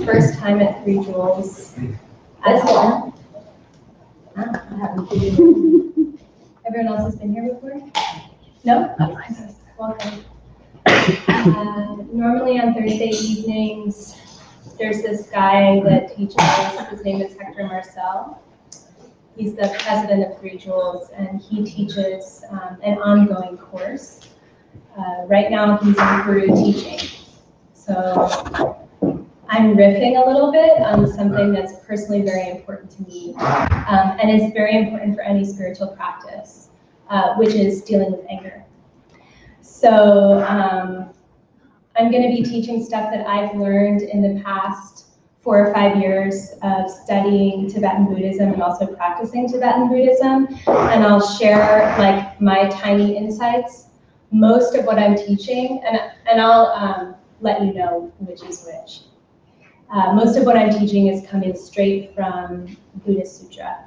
first time at 3 Joules. Everyone else has been here before? No? Welcome. Normally on Thursday evenings, there's this guy that teaches. His name is Hector Marcel. He's the president of 3 Joules, and he teaches an ongoing course. Right now, he's in Peru teaching. So I'm riffing a little bit on something that's personally very important to me, and it's very important for any spiritual practice, which is dealing with anger. So I'm going to be teaching stuff that I've learned in the past 4 or 5 years of studying Tibetan Buddhism and also practicing Tibetan Buddhism, and I'll share like my tiny insights. Most of what I'm teaching, and I'll let you know which is which. Most of what I'm teaching is coming straight from Buddhist Sutra.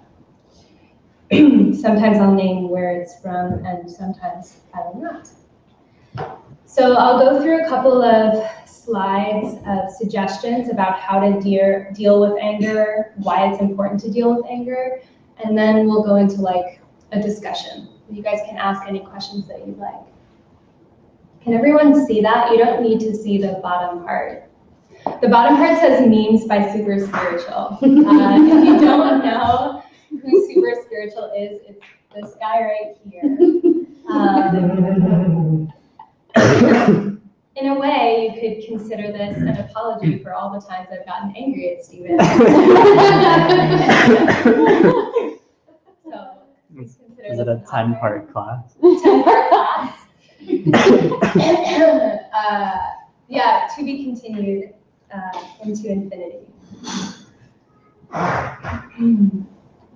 Sometimes I'll name where it's from, and sometimes I will not. So I'll go through a couple of slides of suggestions about how to deal with anger, why it's important to deal with anger, and then we'll go into like a discussion. You guys can ask any questions that you'd like. Can everyone see that? You don't need to see the bottom part. The bottom part says memes by Super Spiritual. If you don't know who Super Spiritual is, it's this guy right here. In a way, you could consider this an apology for all the times I've gotten angry at Steven. So, is it a 10-part class? 10-part class. Yeah, to be continued into infinity.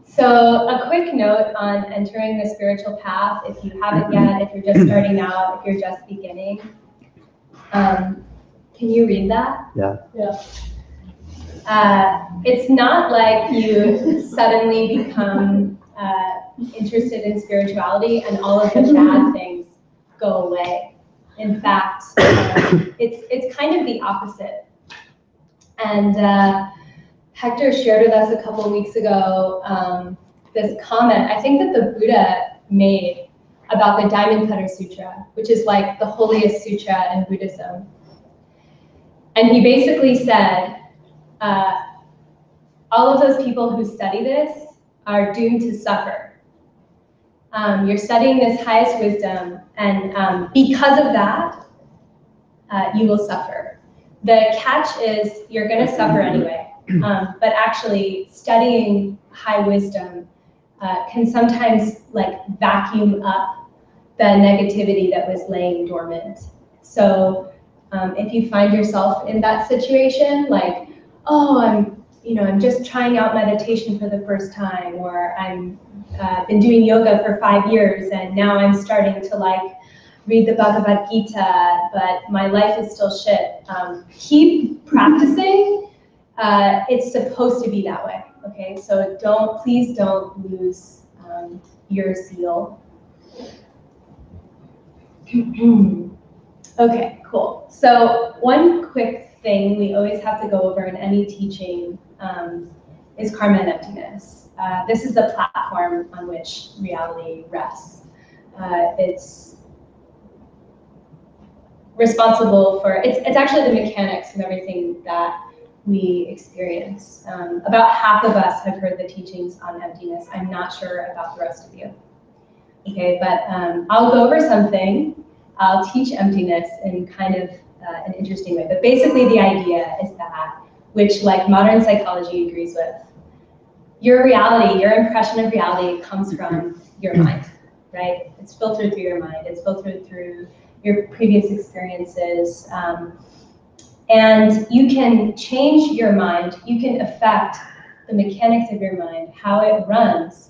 So a quick note on entering the spiritual path, if you haven't yet, if you're just starting out, if you're just beginning. Can you read that? Yeah. It's not like you suddenly become interested in spirituality and all of the bad things go away. In fact, it's kind of the opposite. And Hector shared with us a couple of weeks ago this comment, I think that the Buddha made about the Diamond Cutter Sutra, which is like the holiest sutra in Buddhism. And he basically said, all of those people who study this are doomed to suffer. You're studying this highest wisdom, and because of that, you will suffer. The catch is you're going to suffer anyway, but actually studying high wisdom can sometimes like vacuum up the negativity that was laying dormant. So if you find yourself in that situation, like, oh, I'm just trying out meditation for the first time, or I'm been doing yoga for 5 years and now I'm starting to like read the Bhagavad Gita, but my life is still shit. Keep practicing. It's supposed to be that way, okay? So please don't lose your zeal. Okay, cool. So one quick thing we always have to go over in any teaching is karma and emptiness. This is the platform on which reality rests. It's responsible for, it's actually the mechanics of everything that we experience. About half of us have heard the teachings on emptiness. I'm not sure about the rest of you. Okay, but I'll go over something. I'll teach emptiness in kind of an interesting way. But basically the idea is that, which like modern psychology agrees with, your reality, your impression of reality comes from your mind, right? It's filtered through your mind. It's filtered through your previous experiences. And you can change your mind. You can affect the mechanics of your mind, how it runs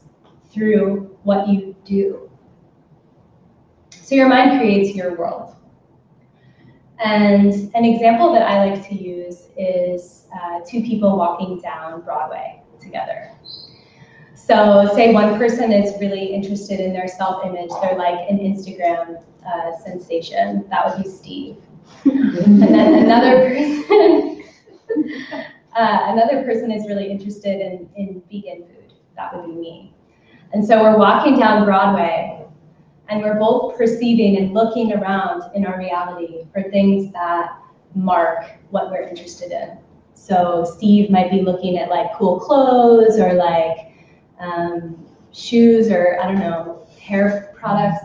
through what you do. So your mind creates your world. And an example that I like to use is 2 people walking down Broadway together. So say one person is really interested in their self-image. They're like an Instagram sensation. That would be Steve. And then another person Another person is really interested in vegan food. That would be me. And so we're walking down Broadway, and we're both perceiving and looking around in our reality for things that mark what we're interested in. So Steve might be looking at like cool clothes or like shoes or I don't know, hair products.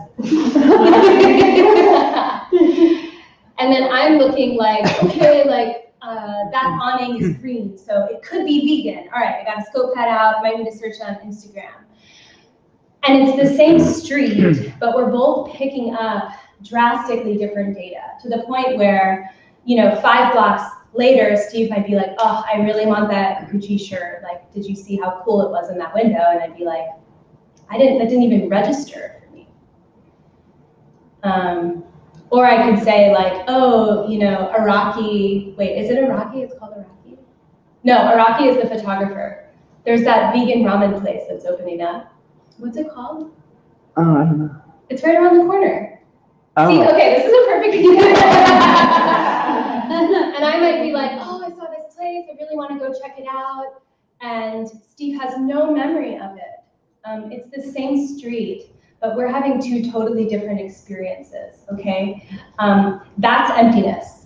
And then I'm looking like, okay, like that awning is green, so it could be vegan. All right, I gotta scope that out, might need to search on Instagram. And it's the same street, but we're both picking up drastically different data to the point where, 5 blocks later, Steve might be like, oh, I really want that Gucci shirt. Like, did you see how cool it was in that window? And I'd be like, that didn't even register for me. Or I could say like, oh, Iraqi, wait, is it Iraqi? It's called Iraqi? No, Iraqi is the photographer. There's that vegan ramen place that's opening up. What's it called? Oh, I don't know. It's right around the corner. Oh. See, okay, this is a perfect example. And I might be like, oh, I saw this place, I really want to go check it out. And Steve has no memory of it. It's the same street, but we're having 2 totally different experiences, okay? That's emptiness.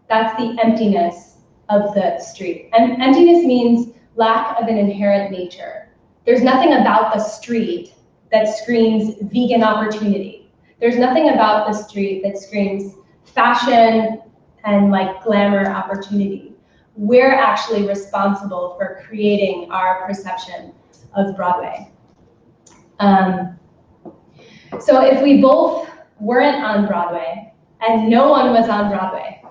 That's the emptiness of the street. And emptiness means lack of an inherent nature. There's nothing about the street that screams vegan opportunity. There's nothing about the street that screams fashion and like glamour opportunity. We're actually responsible for creating our perception of Broadway. So if we both weren't on Broadway and no one was on Broadway,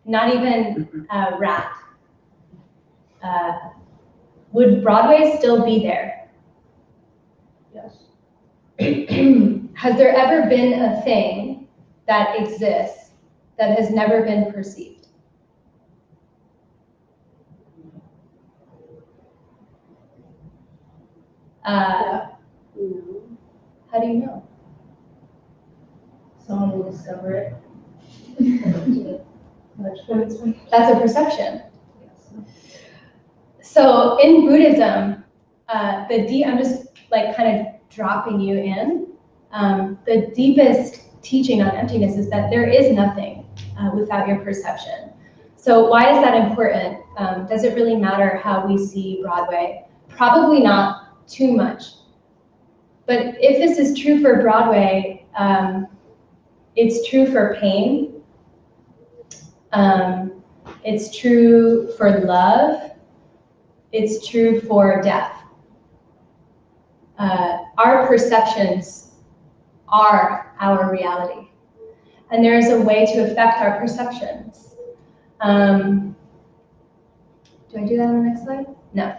not even a rat, would Broadway still be there? Yes. Has there ever been a thing that exists that has never been perceived? No. How do you know? Someone will discover it. That's a perception. So in Buddhism, I'm just like kind of dropping you in. The deepest teaching on emptiness is that there is nothing without your perception. So why is that important? Does it really matter how we see Broadway? Probably not too much. But if this is true for Broadway, it's true for pain. It's true for love. It's true for death. Our perceptions are our reality. And there is a way to affect our perceptions. Do I do that on the next slide? No.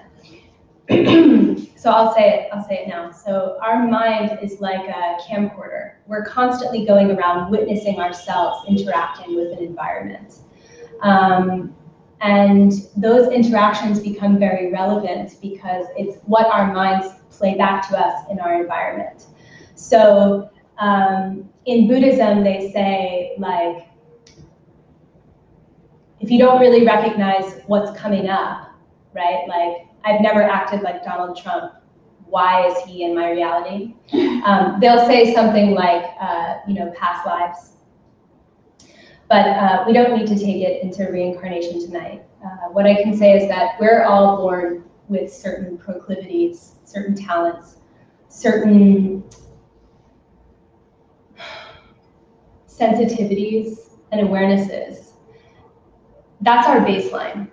So I'll say it now. So our mind is like a camcorder. We're constantly going around witnessing ourselves interacting with an environment. And those interactions become very relevant because it's what our minds play back to us in our environment. So in Buddhism, they say, like, if you don't really recognize what's coming up, right? Like, I've never acted like Donald Trump. Why is he in my reality? They'll say something like, past lives. But we don't need to take it into reincarnation tonight. What I can say is that we're all born with certain proclivities, certain talents, certain sensitivities and awarenesses. That's our baseline.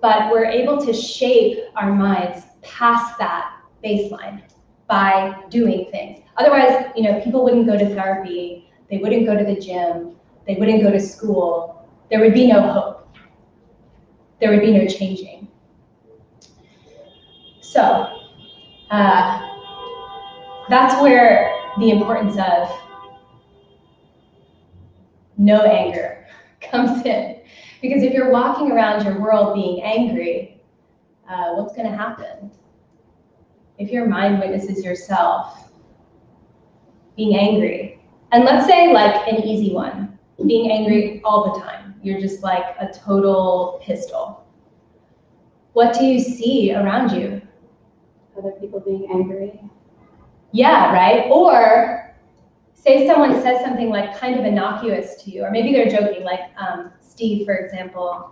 But we're able to shape our minds past that baseline by doing things. Otherwise, people wouldn't go to therapy, they wouldn't go to the gym, they wouldn't go to school. There would be no hope. There would be no changing. So that's where the importance of no anger comes in. Because if you're walking around your world being angry, what's going to happen? If your mind witnesses yourself being angry, and let's say like an easy one, being angry all the time. You're just like a total pistol. What do you see around you? Other people being angry. Yeah, right? Or say someone says something like kind of innocuous to you, or maybe they're joking, like Steve, for example,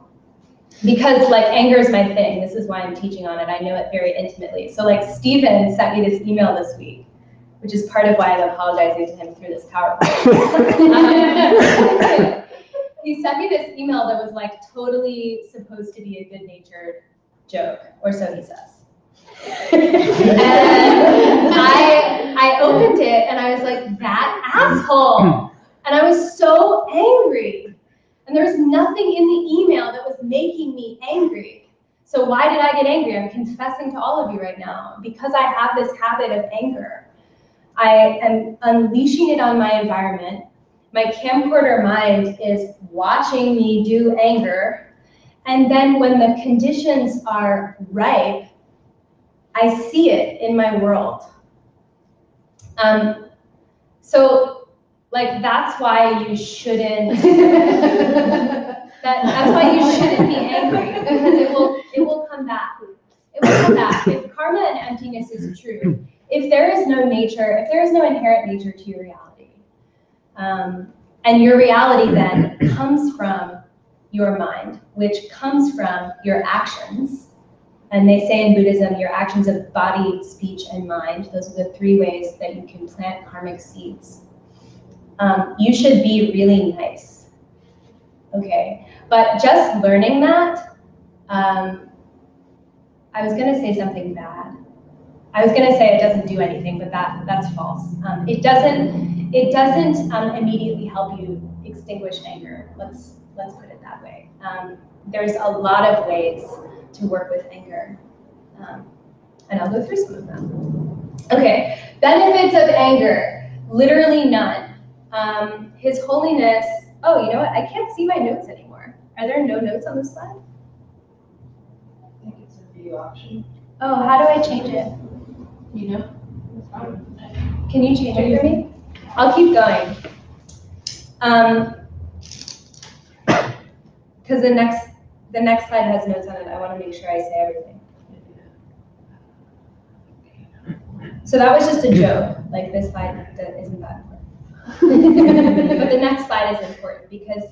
because like anger is my thing. This is why I'm teaching on it. I know it very intimately. So like Steven sent me this email this week, which is part of why I'm apologizing to him through this PowerPoint. He sent me this email that was like totally supposed to be a good-natured joke, or so he says. And I opened it and I was like, that asshole. And I was so angry. And there was nothing in the email that was making me angry. So why did I get angry? I'm confessing to all of you right now. Because I have this habit of anger. I am unleashing it on my environment. My camcorder mind is watching me do anger. And then when the conditions are ripe, I see it in my world. So like that's why you shouldn't that's why you shouldn't be angry, because it will come back. It will come back. If karma and emptiness is true, if there is no nature, if there is no inherent nature to your reality, and your reality then comes from your mind, which comes from your actions. And they say in Buddhism, your actions of body, speech, and mind, those are the 3 ways that you can plant karmic seeds. You should be really nice, okay? But just learning that, I was gonna say something bad. I was gonna say it doesn't do anything, but that's false. It doesn't immediately help you extinguish anger. Let's put it that way. There's a lot of ways to work with anger. And I'll go through some of them. Okay, benefits of anger, literally none. His Holiness, oh, you know what? I can't see my notes anymore. Are there no notes on this slide? I think it's a view option. Oh, how do I change it? You know? It's fine. Can you change it for me? I'll keep going. Because the next slide has notes on it. I want to make sure I say everything. So that was just a joke. Like this slide isn't that important. But the next slide is important because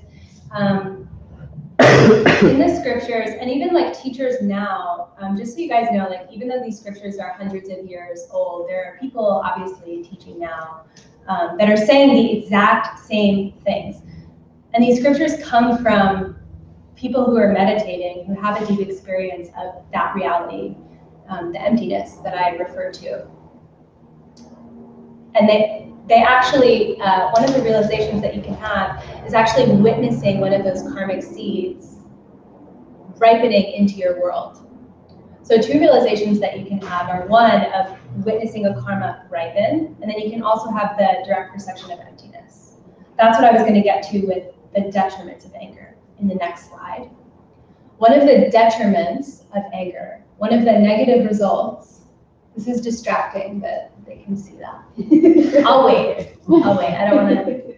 in the scriptures, and even like teachers now, just so you guys know, like even though these scriptures are hundreds of years old, there are people obviously teaching now that are saying the exact same things. And these scriptures come from people who are meditating, who have a deep experience of that reality, the emptiness that I referred to. And they actually, one of the realizations that you can have is actually witnessing one of those karmic seeds ripening into your world. So 2 realizations that you can have are one of witnessing a karma ripen, and then you can also have the direct perception of emptiness. That's what I was going to get to with the detriments of anger in the next slide. One of the detriments of anger, one of the negative results, this is distracting, but they can see that. I'll wait. I don't want to.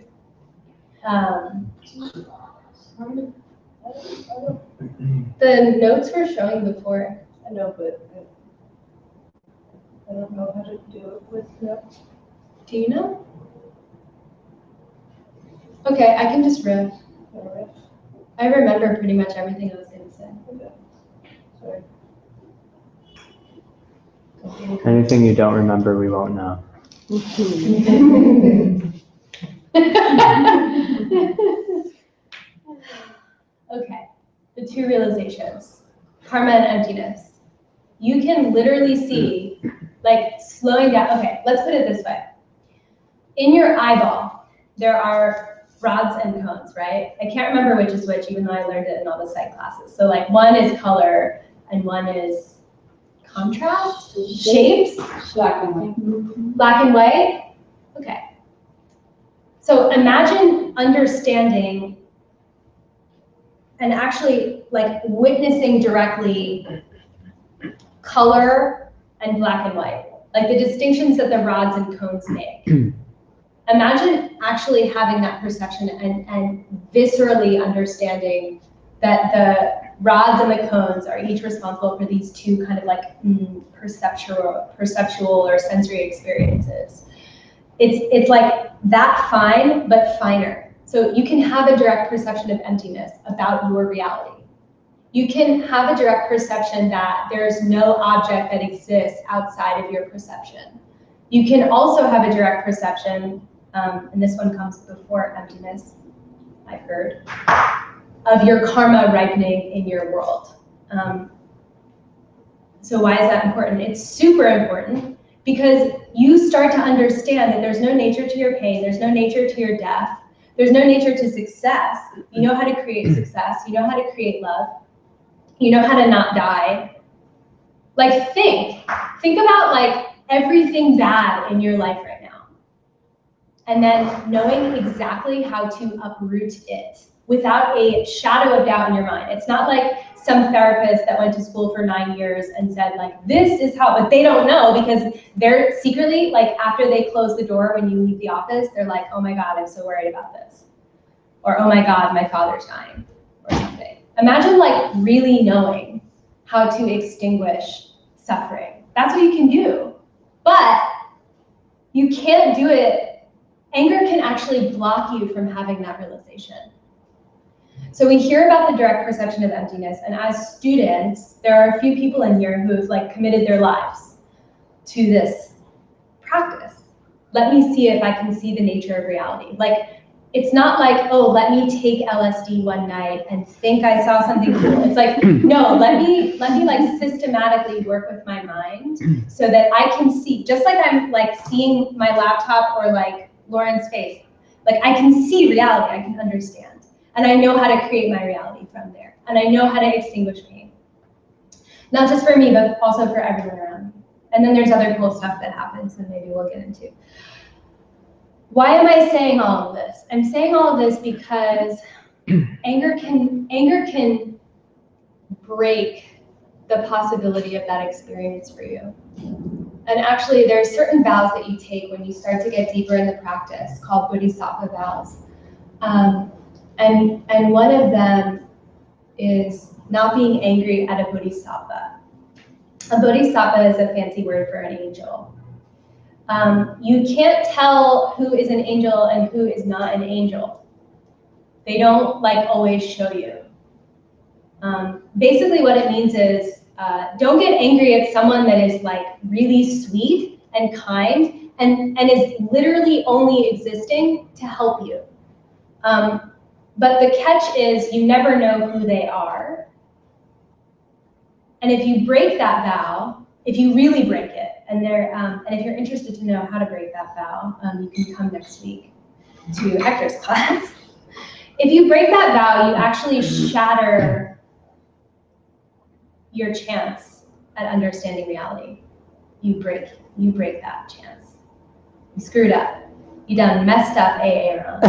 The notes were showing before. I know, but I don't know how to do it with notes. Do you know? Okay, I can just riff. I remember pretty much everything I was going to say. Okay. Sorry. Anything you don't remember, we won't know. Okay, the 2 realizations, karma and emptiness. You can literally see, like slowing down. Okay, let's put it this way. In your eyeball, there are rods and cones, right? I can't remember which is which, even though I learned it in all the psych classes. So like one is color and one is contrast, shapes. Black and white. Black and white? Okay. So imagine understanding and actually like witnessing directly color and black and white, like the distinctions that the rods and cones make. Imagine actually having that perception and viscerally understanding that the rods and the cones are each responsible for these two kind of like perceptual or sensory experiences. It's like that fine, but finer. So you can have a direct perception of emptiness about your reality. You can have a direct perception that there's no object that exists outside of your perception. You can also have a direct perception, and this one comes before emptiness, I've heard, of your karma ripening in your world. So why is that important? It's super important because you start to understand that there's no nature to your pain, there's no nature to your death, there's no nature to success. You know how to create success, you know how to create love, you know how to not die. Like think about like everything bad in your life right now. And then knowing exactly how to uproot it without a shadow of doubt in your mind. It's not like some therapist that went to school for 9 years and said like, this is how, but they don't know because they're secretly, like after they close the door when you leave the office, they're like, oh my God, I'm so worried about this. Or, oh my God, my father's dying, or something. Imagine like really knowing how to extinguish suffering. That's what you can do. But you can't do it. Anger can actually block you from having that realization. So we hear about the direct perception of emptiness, and as students, there are a few people in here who have like committed their lives to this practice. Let me see if I can see the nature of reality. Like, it's not like, oh, let me take LSD one night and think I saw something cool. It's like, no, let me like systematically work with my mind so that I can see, just like I'm like seeing my laptop or like Lauren's face, like I can see reality, I can understand. And I know how to create my reality from there. And I know how to extinguish pain. Not just for me, but also for everyone around me. And then there's other cool stuff that happens that maybe we'll get into. Why am I saying all of this? I'm saying all of this because anger can break the possibility of that experience for you. And actually, there are certain vows that you take when you start to get deeper in the practice called Bodhisattva vows. And one of them is not being angry at a bodhisattva. A bodhisattva is a fancy word for an angel. You can't tell who is an angel and who is not an angel. They don't like always show you. Basically what it means is don't get angry at someone that is like really sweet and kind and is literally only existing to help you. But the catch is you never know who they are. And if you break that vow, if you really break it, and if you're interested to know how to break that vow, you can come next week to Hector's class. If you break that vow, you actually shatter your chance at understanding reality. You break that chance. You screwed up. You done messed up AA around.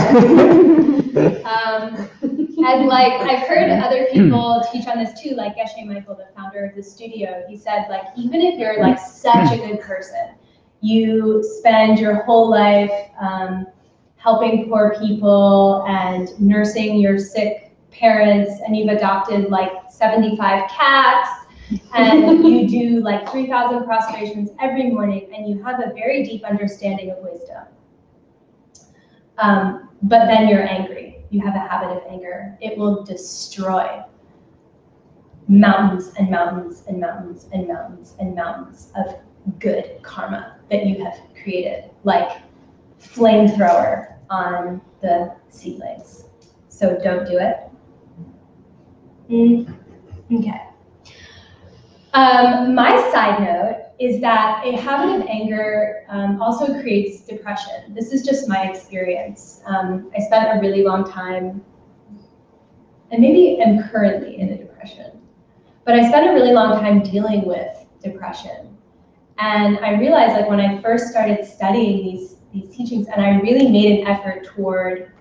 And like I've heard other people teach on this too, like Geshe Michael, the founder of the studio, he said like even if you're like such a good person, you spend your whole life helping poor people and nursing your sick parents, and you've adopted like 75 cats, and you do like 3,000 prostrations every morning, and you have a very deep understanding of wisdom. But then you're angry. You have a habit of anger. It will destroy mountains and mountains and mountains and mountains and mountains of good karma that you have created, like flamethrower on the seedlings. So don't do it. Okay. My side note is that a habit of anger also creates depression. This is just my experience. I spent a really long time, and maybe am currently in a depression, but I spent a really long time dealing with depression. And I realized like when I first started studying these teachings, and I really made an effort toward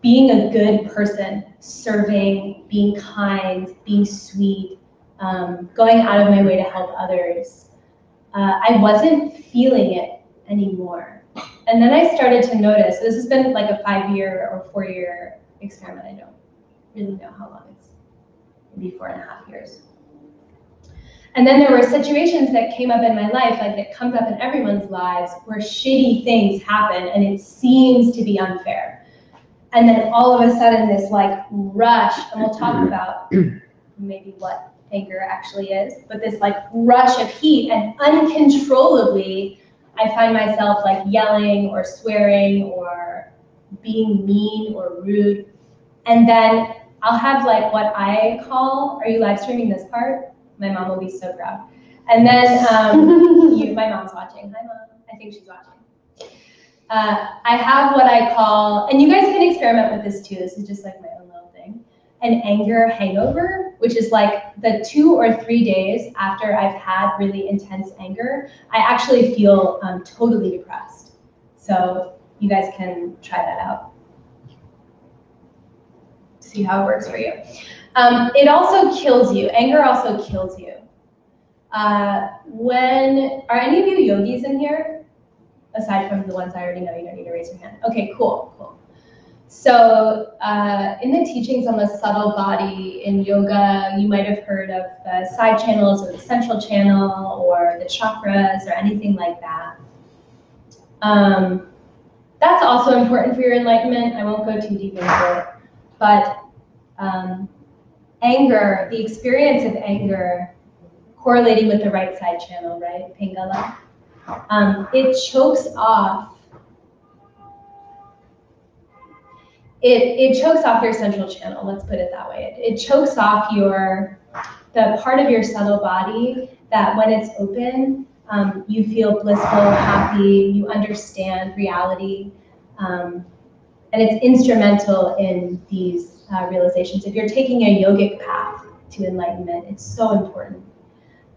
being a good person, serving, being kind, being sweet, going out of my way to help others, I wasn't feeling it anymore. And then I started to notice, this has been like a 5-year or 4-year experiment. I don't really know how long it's, maybe 4.5 years. And then there were situations that came up in my life, like it comes up in everyone's lives, where shitty things happen and it seems to be unfair. And then all of a sudden this like rush, and we'll talk about maybe what anger actually is, but this like rush of heat, and uncontrollably, I find myself like yelling or swearing or being mean or rude. And then I'll have like what I call, are you live streaming this part? My mom will be so proud. And then my mom's watching. Hi, Mom. I think she's watching. I have what I call, and you guys can experiment with this too. This is just like my own little thing. An anger hangover, which is like the 2 or 3 days after I've had really intense anger, I actually feel totally depressed. So you guys can try that out. See how it works for you. It also kills you. Anger also kills you. Are any of you yogis in here? Aside from the ones I already know, you don't need to raise your hand. Okay, cool. So in the teachings on the subtle body in yoga, you might have heard of the side channels or the central channel or the chakras or anything like that. That's also important for your enlightenment. I won't go too deep into it, but anger, the experience of anger, correlating with the right side channel, right, Pingala, it chokes off. It chokes off your central channel. Let's put it that way. It chokes off the part of your subtle body that, when it's open, you feel blissful, happy, you understand reality, and it's instrumental in these realizations. If you're taking a yogic path to enlightenment, it's so important.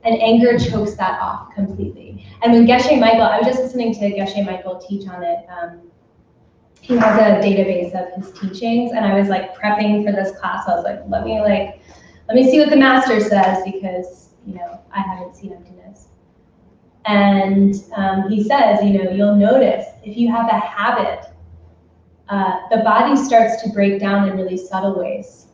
And anger chokes that off completely. And when Geshe Michael, I was just listening to Geshe Michael teach on it. He has a database of his teachings, and I was like prepping for this class. I was like, let me see what the master says, because I haven't seen emptiness. And he says, you'll notice if you have a habit, the body starts to break down in really subtle ways.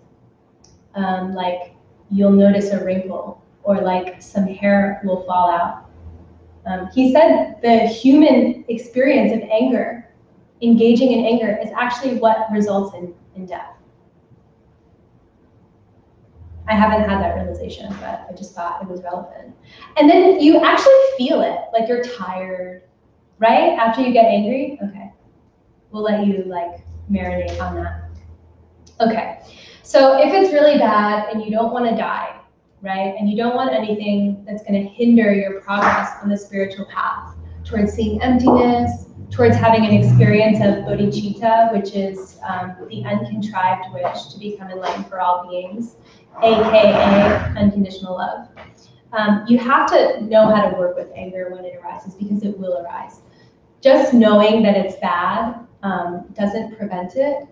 Like you'll notice a wrinkle, or like some hair will fall out. He said the human experience of anger, engaging in anger, is actually what results in death. I haven't had that realization, but I just thought it was relevant. And then you actually feel it, like you're tired, right? After you get angry? Okay. We'll let you like marinate on that. Okay. So if it's really bad and you don't want to die, right? And you don't want anything that's going to hinder your progress on the spiritual path towards seeing emptiness, towards having an experience of bodhicitta, which is the uncontrived wish to become enlightened for all beings, aka unconditional love. You have to know how to work with anger when it arises, because it will arise. Just knowing that it's bad doesn't prevent it.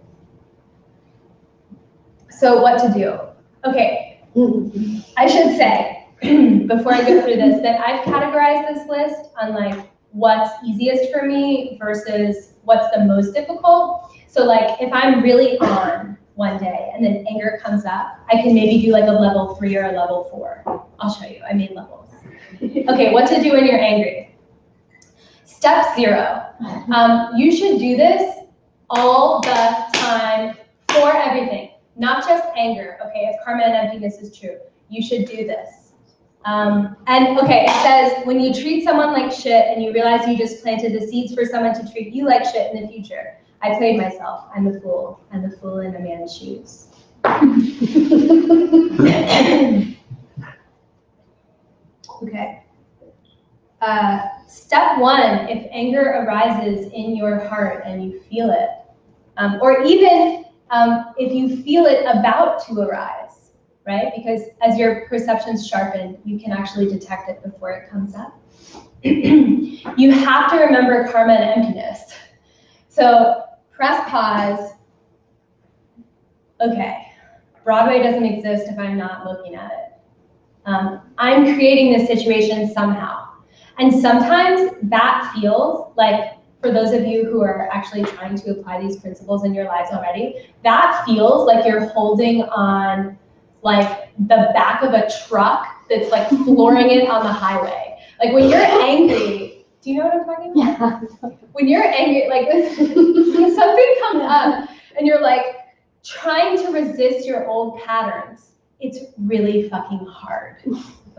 So what to do? Okay, I should say, before I go through this, that I've categorized this list on like what's easiest for me versus what's the most difficult. So like if I'm really on one day and then anger comes up, I can maybe do like a level 3 or a level 4. I'll show you, I made levels. Okay, what to do when you're angry. Step 0, you should do this all the time for everything. Not just anger, okay, if karma and emptiness is true. You should do this. And okay, it says, when you treat someone like shit and you realize you just planted the seeds for someone to treat you like shit in the future. I played myself, I'm the fool. I'm the fool in a man's shoes. Okay. Step 1, if anger arises in your heart and you feel it, or even if you feel it about to arise, right? Because as your perceptions sharpen, you can actually detect it before it comes up. You have to remember karma and emptiness. So press pause. Okay, Broadway doesn't exist if I'm not looking at it. I'm creating this situation somehow. And sometimes that feels like for those of you who are actually trying to apply these principles in your lives already, that feels like you're holding on like the back of a truck that's like flooring it on the highway. Like when you're angry, do you know what I'm talking about? Yeah. When you're angry, like this, when something comes up and you're like trying to resist your old patterns, it's really fucking hard,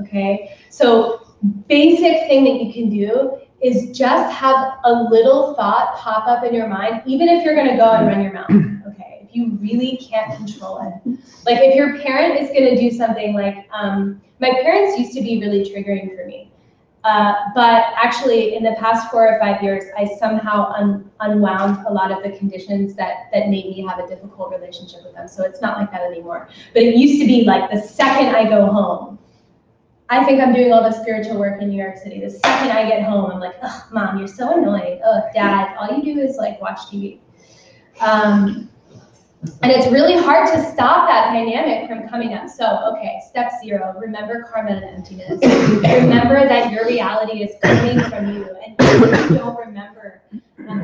okay? So basic thing that you can do is just have a little thought pop up in your mind, even if you're gonna go and run your mouth, okay? If you really can't control it. Like if your parent is gonna do something like, my parents used to be really triggering for me. But actually in the past 4 or 5 years, I somehow unwound a lot of the conditions that made me have a difficult relationship with them. So it's not like that anymore. But it used to be like the second I go home, I think I'm doing all the spiritual work in New York City. The second I get home, I'm like, oh, Mom, you're so annoying. Oh, Dad, all you do is like watch TV. And it's really hard to stop that dynamic from coming up. So, okay, step 0, remember karma and emptiness. Remember that your reality is coming from you. And if you don't remember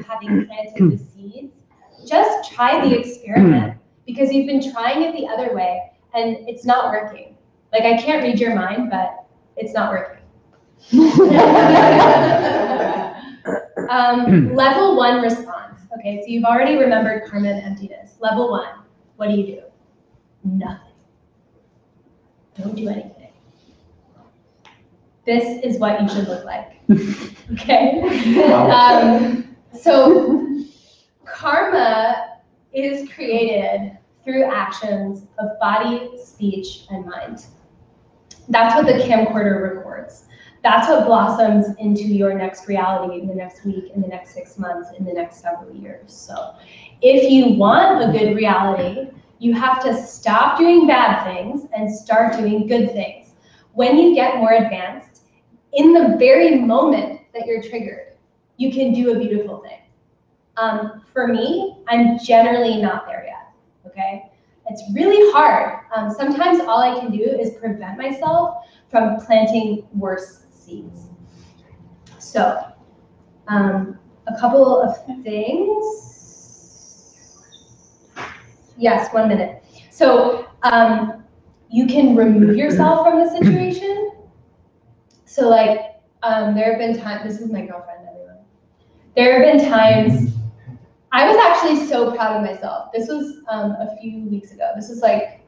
having planted the seeds, just try the experiment because you've been trying it the other way and it's not working. Like I can't read your mind, but it's not working. Level 1 response. Okay, so you've already remembered karma and emptiness. Level 1, what do you do? Nothing. Don't do anything. This is what you should look like. Okay? So karma is created through actions of body, speech, and mind. That's what the camcorder records. That's what blossoms into your next reality in the next week, in the next 6 months, in the next several years. So if you want a good reality, you have to stop doing bad things and start doing good things. When you get more advanced, in the very moment that you're triggered, you can do a beautiful thing. For me, I'm generally not there yet, okay? It's really hard. Sometimes all I can do is prevent myself from planting worse seeds. So, a couple of things. Yes, 1 minute. So, you can remove yourself from the situation. So like, there have been times, this is my girlfriend, everyone. There have been times, I was actually so proud of myself. This was a few weeks ago. This was like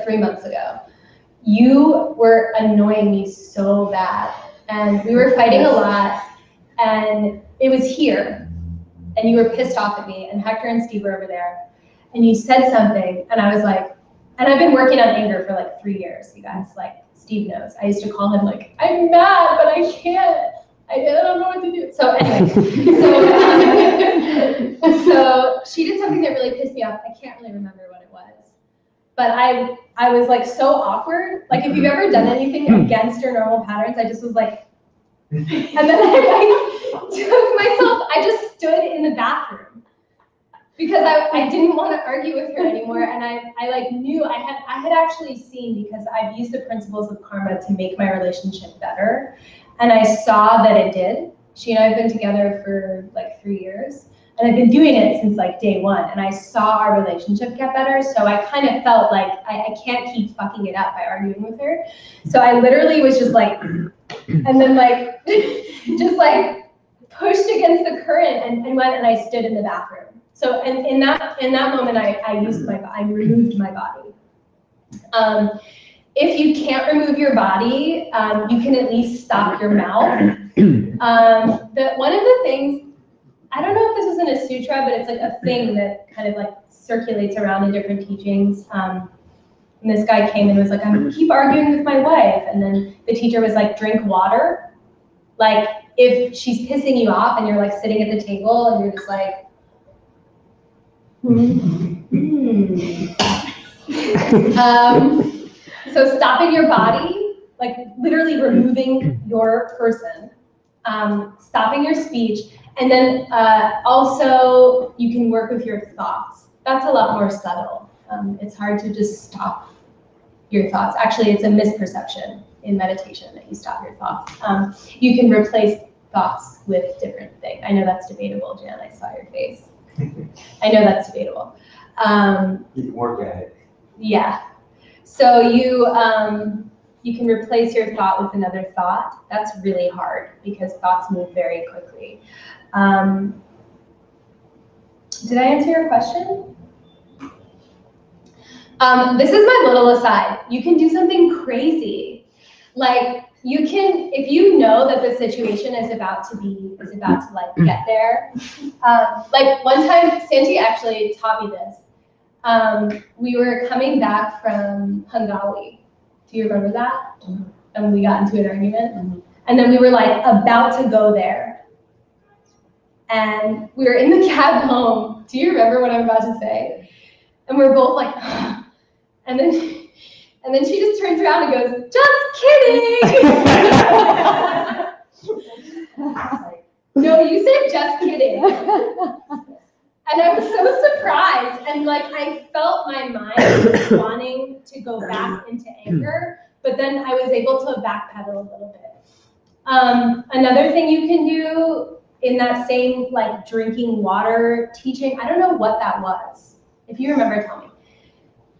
3 months ago. You were annoying me so bad. And we were fighting a lot. And it was here. And you were pissed off at me. And Hector and Steve were over there. And you said something. And I was like, and I've been working on anger for like 3 years, you guys. Like, Steve knows. I used to call him like, I'm mad, but I can't. I don't know what to do. So anyway, so she did something that really pissed me off. I can't really remember what it was. But I was like so awkward. Like if you've ever done anything against your normal patterns, I just was like, and then I took myself, I just stood in the bathroom because I didn't want to argue with her anymore. And I like knew I had actually seen, because I've used the principles of karma to make my relationship better. And I saw that it did. She and I have been together for like 3 years. And I've been doing it since like day 1. And I saw our relationship get better. So I kind of felt like I can't keep fucking it up by arguing with her. So I literally was just like, and then like, just like pushed against the current and went and I stood in the bathroom. So in that moment, I removed my body. If you can't remove your body, you can at least stop your mouth. One of the things, I don't know if this is in a sutra, but it's like a thing that kind of like circulates around in different teachings. And this guy came and was like, I keep arguing with my wife. And then the teacher was like, drink water. Like if she's pissing you off and you're like sitting at the table and you're just like, so stopping your body, like literally removing your person, stopping your speech, and then also you can work with your thoughts. That's a lot more subtle. It's hard to just stop your thoughts. Actually, it's a misperception in meditation that you stop your thoughts. You can replace thoughts with different things. I know that's debatable, Jan, I saw your face. I know that's debatable. You can work at it. Yeah. So you can replace your thought with another thought. That's really hard because thoughts move very quickly. Did I answer your question? This is my little aside. You can do something crazy. Like you can, if you know that the situation is about to like get there. Like one time, Santi actually taught me this. We were coming back from Hangali. Do you remember that? Mm-hmm. And we got into an argument. Mm-hmm. And then we were like about to go there. And we were in the cab home. Do you remember what I'm about to say? And we're both like, and then she just turns around and goes, "Just kidding." No, you said "just kidding." And I was so surprised, and like I felt my mind wanting to go back into anger, but then I was able to backpedal a little bit. Another thing you can do in that same like drinking water teaching, I don't know what that was. If you remember, tell me.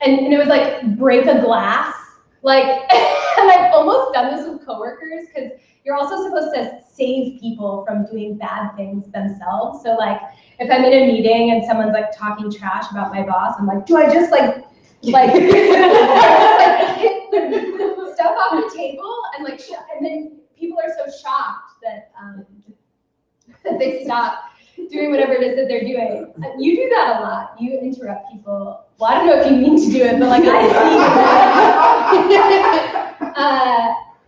And it was like break a glass, like, and I've almost done this with coworkers because you're also supposed to save people from doing bad things themselves. So like, if I'm in a meeting and someone's like talking trash about my boss, I'm like, do I just like like hit the stuff off the table and like, and then people are so shocked that that they stop doing whatever it is that they're doing. You do that a lot. You interrupt people. Well, I don't know if you mean to do it, but like I see.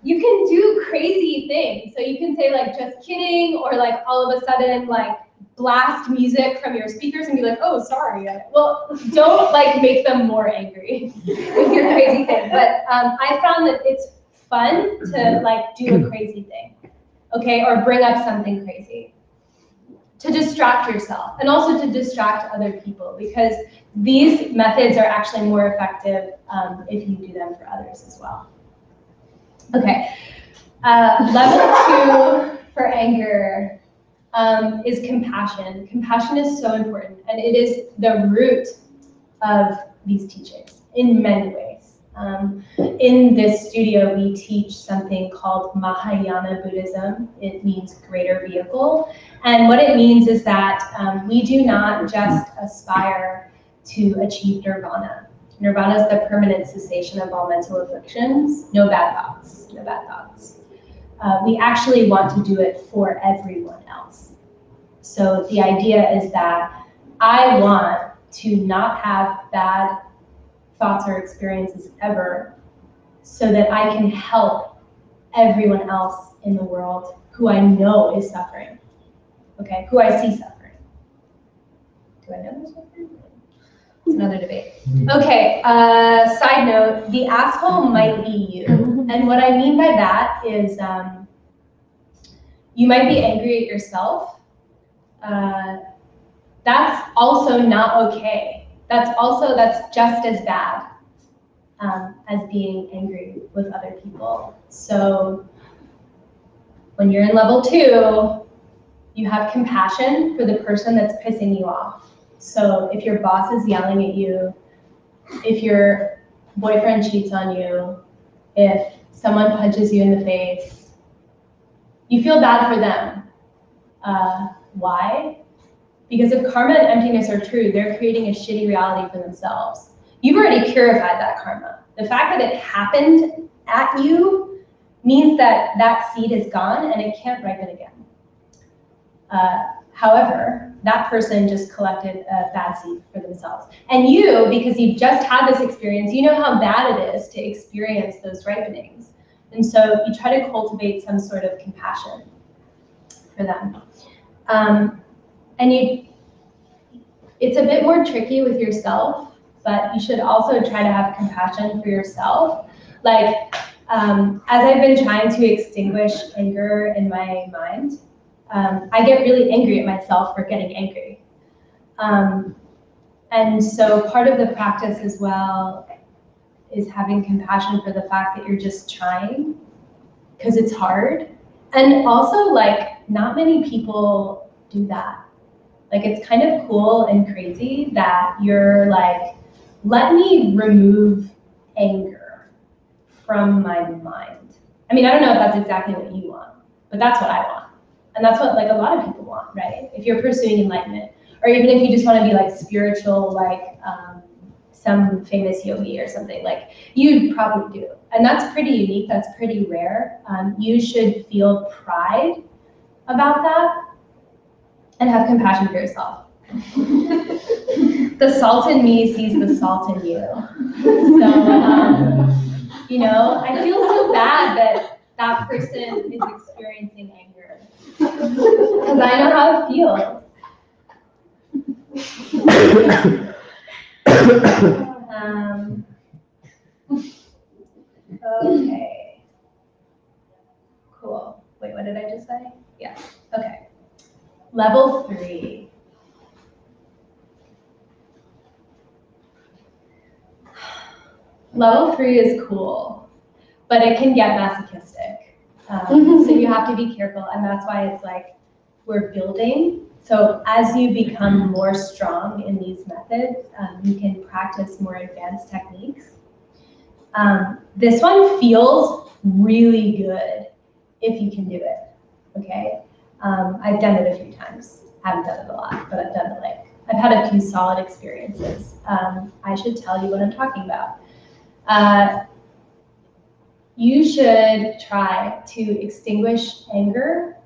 You can do crazy things. So you can say like, just kidding, or like all of a sudden like blast music from your speakers and be like, oh, sorry. Well, don't like make them more angry with your crazy thing. But I found that it's fun to like do a crazy thing, okay? Or bring up something crazy to distract yourself and also to distract other people, because these methods are actually more effective if you do them for others as well. Okay, level 2 for anger is compassion. Compassion is so important, and it is the root of these teachings in many ways. In this studio, we teach something called Mahayana Buddhism. It means greater vehicle. And what it means is that we do not just aspire to achieve nirvana. Nirvana is the permanent cessation of all mental afflictions. No bad thoughts, no bad thoughts. We actually want to do it for everyone else. So the idea is that I want to not have bad thoughts or experiences ever, so that I can help everyone else in the world who I know is suffering, okay, who I see suffering. Do I know they're suffering? It's another debate. Okay, side note, the asshole might be you. And what I mean by that is you might be angry at yourself. That's also not okay. That's just as bad as being angry with other people. So when you're in level 2, you have compassion for the person that's pissing you off. So if your boss is yelling at you, if your boyfriend cheats on you, if someone punches you in the face, you feel bad for them. Why? Because if karma and emptiness are true, they're creating a shitty reality for themselves. You've already purified that karma. The fact that it happened at you means that that seed is gone and it can't ripen again. However, that person just collected a bad seed for themselves. And you, because you've just had this experience, you know how bad it is to experience those ripenings. And so you try to cultivate some sort of compassion for them. And it's a bit more tricky with yourself, but you should also try to have compassion for yourself. Like, as I've been trying to extinguish anger in my mind, I get really angry at myself for getting angry. And so part of the practice as well is having compassion for the fact that you're just trying, because it's hard. And also like not many people do that. Like, it's kind of cool and crazy that you're like, let me remove anger from my mind. I mean, I don't know if that's exactly what you want, but that's what I want. And that's what like a lot of people want, right? If you're pursuing enlightenment, or even if you just want to be like spiritual, like some famous yogi or something, like you probably do. And that's pretty unique, that's pretty rare. You should feel pride about that and have compassion for yourself. The salt in me sees the salt in you. So, you know, I feel so bad that that person is experiencing anger. Because I know how it feels. Okay. Cool. Wait, what did I just say? Yeah. Okay. Level 3. Level 3 is cool, but it can get masochistic. So you have to be careful, and that's why it's like we're building. So as you become more strong in these methods, you can practice more advanced techniques. This one feels really good if you can do it, okay? I've done it a few times. I haven't done it a lot, but I've done it like, I've had a few solid experiences. I should tell you what I'm talking about. You should try to extinguish anger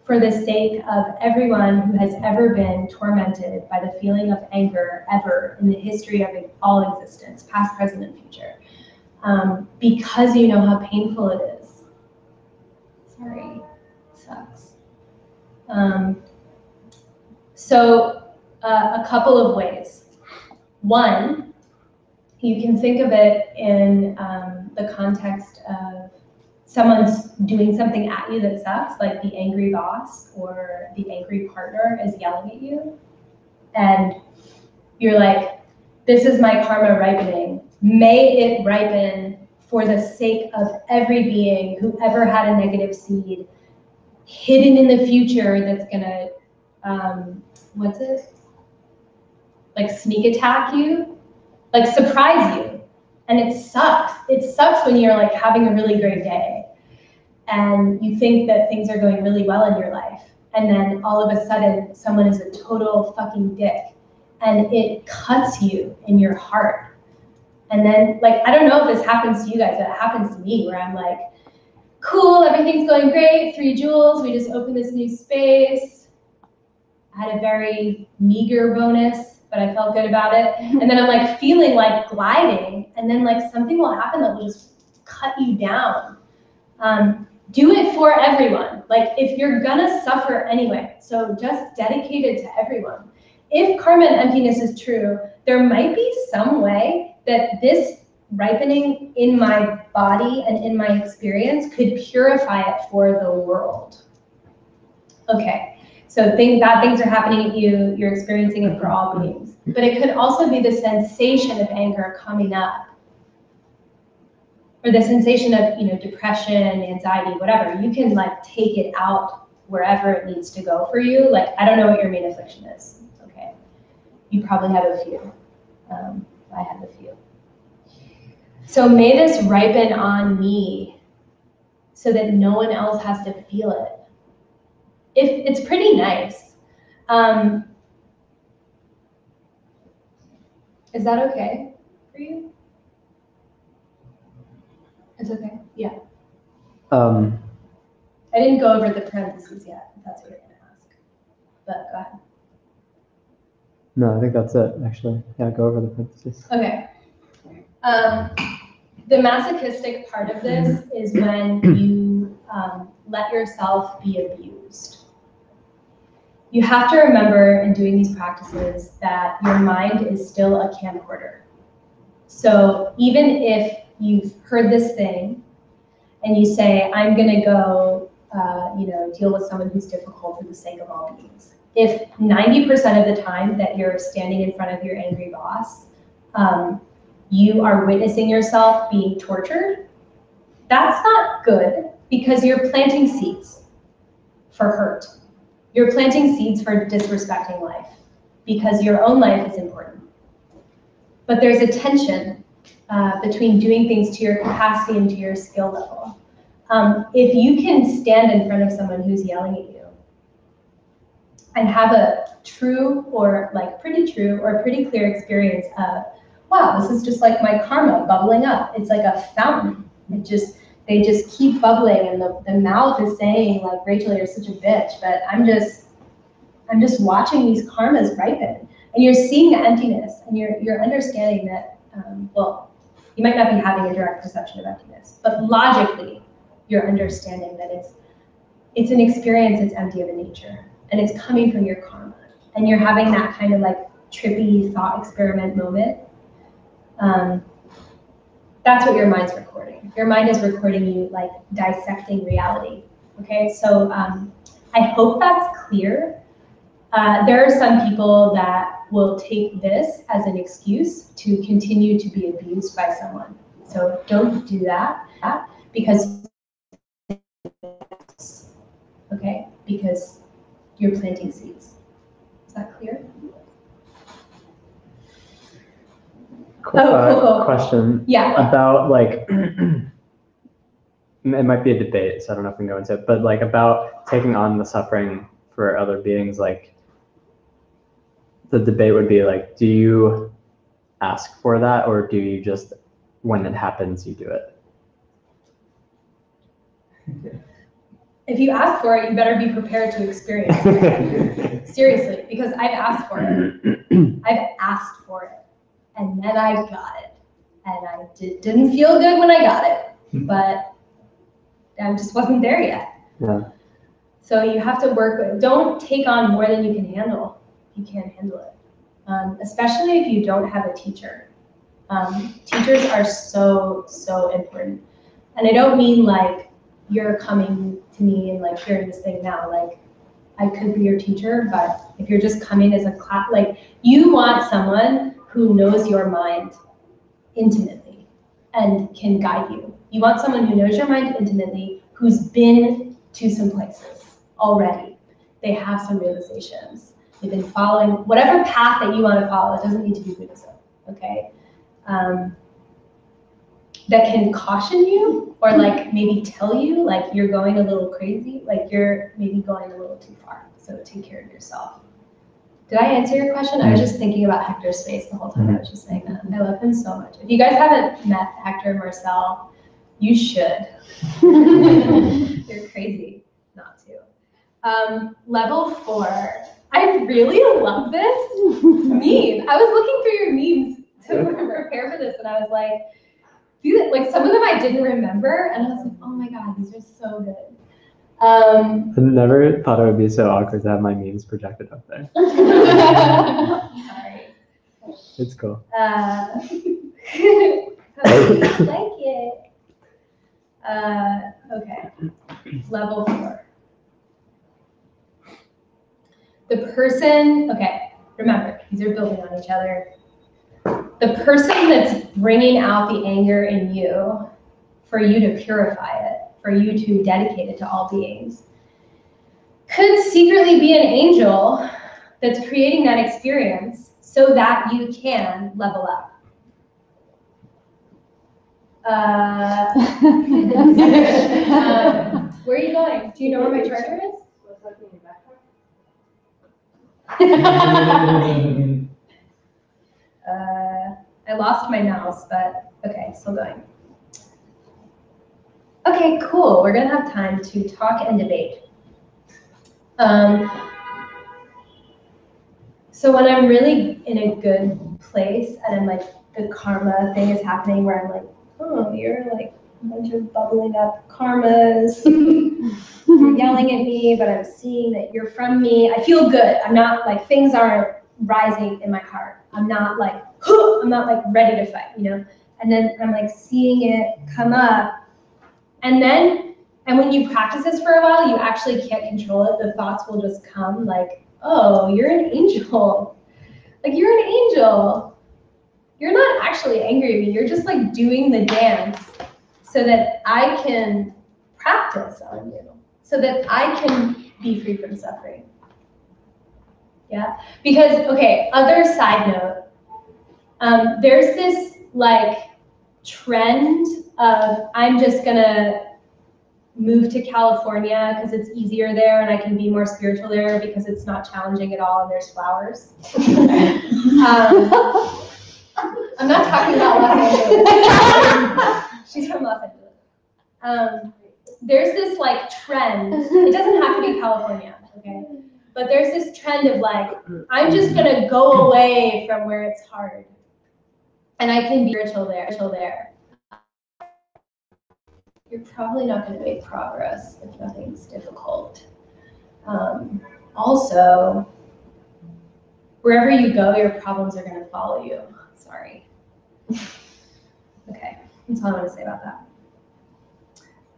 for the sake of everyone who has ever been tormented by the feeling of anger ever in the history of all existence, past, present, and future. Because you know how painful it is. Sorry, it sucks. So a couple of ways. One, you can think of it in the context of someone's doing something at you that sucks, like the angry boss or the angry partner is yelling at you. And you're like, this is my karma ripening. May it ripen for the sake of every being who ever had a negative seed hidden in the future that's gonna, what's it? Like sneak attack you, like surprise you. And it sucks. It sucks when you're like having a really great day and you think that things are going really well in your life. And then all of a sudden someone is a total fucking dick and it cuts you in your heart. And then like, I don't know if this happens to you guys, but it happens to me where I'm like, cool, everything's going great, 3 joules, we just opened this new space. I had a very meager bonus, but I felt good about it. And then I'm like feeling like gliding, and then like something will happen that will just cut you down. Do it for everyone. Like if you're gonna suffer anyway, so just dedicate it to everyone. If karma and emptiness is true, there might be some way that this ripening in my body and in my experience could purify it for the world. Okay, so bad things are happening at you, you're experiencing it for all beings. But it could also be the sensation of anger coming up, or the sensation of, you know, depression, anxiety, whatever. You can like take it out wherever it needs to go for you. Like, I don't know what your main affliction is, okay? You probably have a few. I have a few. So may this ripen on me so that no one else has to feel it. It's pretty nice. Is that okay for you? It's okay? Yeah. I didn't go over the parentheses yet, if that's what you're gonna ask. But go ahead. No, I think that's it, actually. Yeah, go over the parentheses. Okay. The masochistic part of this is when you let yourself be abused. You have to remember in doing these practices that your mind is still a camcorder. So even if you've heard this thing and you say, I'm gonna go deal with someone who's difficult for the sake of all beings. If 90% of the time that you're standing in front of your angry boss, you are witnessing yourself being tortured, that's not good because you're planting seeds for hurt. You're planting seeds for disrespecting life because your own life is important. But there's a tension between doing things to your capacity and to your skill level. If you can stand in front of someone who's yelling at you and have a true or like pretty true or pretty clear experience of, wow, this is just like my karma bubbling up. It's like a fountain. They just keep bubbling, and the mouth is saying like, Rachel, you're such a bitch, but I'm just watching these karmas ripen. And you're seeing the emptiness, and you're understanding that, well, you might not be having a direct perception of emptiness, but logically, you're understanding that it's an experience that's empty of a nature, and it's coming from your karma. And you're having that kind of like trippy thought experiment moment. That's what your mind's recording. Your mind is recording you like dissecting reality. Okay, so I hope that's clear. There are some people that will take this as an excuse to continue to be abused by someone. So don't do that, because, okay, because you're planting seeds. Is that clear? Cool. Question. Yeah. About like, it might be a debate, so I don't know if we can go into it, but like about taking on the suffering for other beings, like the debate would be like, do you ask for that, or do you just, when it happens, you do it? If you ask for it, you better be prepared to experience it. Seriously, because I've asked for it. I've asked for it, and then I got it. And I didn't feel good when I got it, but I just wasn't there yet. Yeah. So you have to work with, don't take on more than you can handle. You can't handle it, especially if you don't have a teacher. Teachers are so important. And I don't mean like you're coming to me and like hearing this thing now, like I could be your teacher, but if you're just coming as a class, like you want someone who knows your mind intimately and can guide you. You want someone who knows your mind intimately, who's been to some places already. They have some realizations. They've been following whatever path that you want to follow. It doesn't need to be Buddhism, okay? That can caution you, or like maybe tell you like you're going a little crazy, like you're maybe going a little too far. So take care of yourself. Did I answer your question? I was just thinking about Hector's face the whole time I was just saying that. I love him so much. If you guys haven't met Hector and Marcel, you should. They're crazy not to. Level 4. I really love this meme. I was looking through your memes to prepare for this, and I was like, like some of them I didn't remember, and I was like, oh my god, these are so good. I never thought it would be so awkward to have my memes projected up there. Sorry. It's cool. Like it. Okay. Level 4. The person, okay, remember, these are building on each other. The person that's bringing out the anger in you for you to purify it, for you to dedicate it to all beings, could secretly be an angel that's creating that experience so that you can level up. Where are you going? Do you know where my charger is? What's that in your backpack? I lost my mouse, but okay, still going. Okay, cool. We're gonna have time to talk and debate. So when I'm really in a good place and I'm like, the karma thing is happening where I'm like, oh, you're like a bunch of bubbling up karmas. You're yelling at me, but I'm seeing that you're from me. I feel good. I'm not like, things aren't rising in my heart. I'm not like ready to fight, you know? And then I'm like seeing it come up. And when you practice this for a while, you actually can't control it. The thoughts will just come like, oh, you're an angel. Like, you're an angel. You're not actually angry at me. You're just like doing the dance so that I can practice on you, so that I can be free from suffering. Yeah, because, okay, other side note, there's this like trend of I'm just gonna move to California because it's easier there and I can be more spiritual there because it's not challenging at all and there's flowers. I'm not talking about Los Angeles. She's from Los Angeles. There's this like trend, it doesn't have to be California, okay? But there's this trend of like, I'm just gonna go away from where it's hard. And I can be spiritual there. You're probably not gonna make progress if nothing's difficult. Also, wherever you go, your problems are gonna follow you. Sorry. Okay, that's all I want to say about that.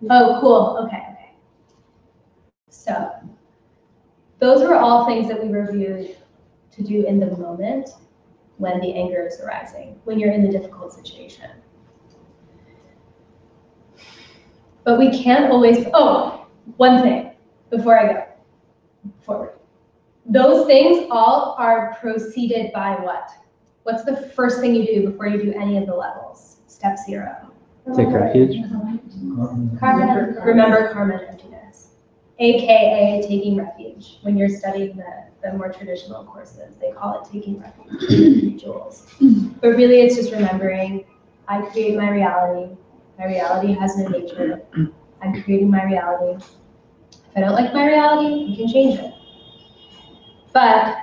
Oh, cool, okay. So, those were all things that we reviewed to do in the moment when the anger is arising, when you're in the difficult situation. But we can't always, oh, one thing before I go forward. Those things all are preceded by what? What's the first thing you do before you do any of the levels? Step 0. Take refuge. Karma, remember karma and emptiness. AKA taking refuge. When you're studying the more traditional courses, they call it taking refuge in the 3 jewels. But really it's just remembering, I create my reality. My reality has no nature. I'm creating my reality. If I don't like my reality, you can change it. But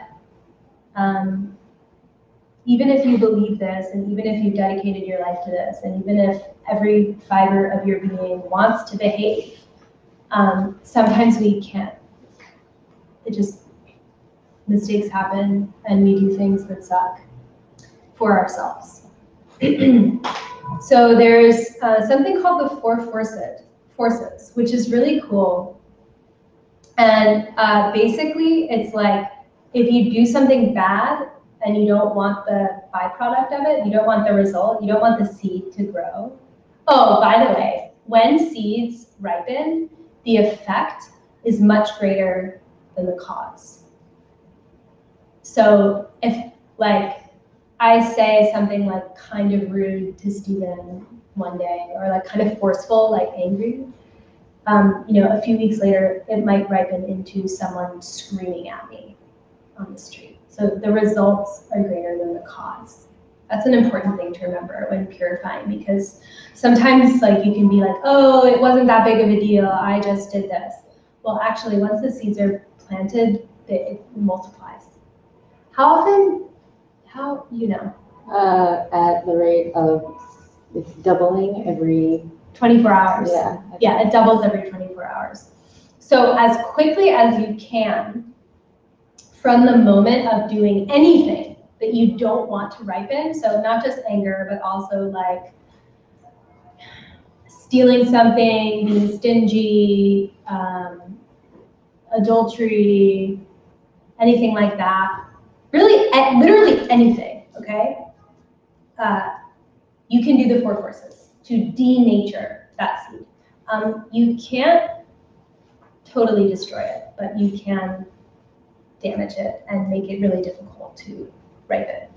even if you believe this, and even if you've dedicated your life to this, and even if every fiber of your being wants to behave, sometimes we can't. It just, mistakes happen, and we do things that suck for ourselves. So there's something called the 4 forces, which is really cool. And basically, it's like, if you do something bad, and you don't want the byproduct of it, you don't want the result, you don't want the seed to grow. Oh, by the way, when seeds ripen, the effect is much greater than the cause. So if, like, I say something like kind of rude to Stephen one day, or like kind of forceful, like angry, a few weeks later, it might ripen into someone screaming at me on the street. So the results are greater than the cause. That's an important thing to remember when purifying, because sometimes like you can be like, oh, it wasn't that big of a deal, I just did this. Well, actually, once the seeds are planted, it multiplies. How often, At the rate of, it's doubling every 24 hours. Yeah. Yeah, it doubles every 24 hours. So as quickly as you can, from the moment of doing anything that you don't want to ripen, so not just anger, but also like stealing something, being stingy, adultery, anything like that, really, literally anything, okay? You can do the 4 forces to denature that seed. You can't totally destroy it, but you can damage it and make it really difficult to ripen.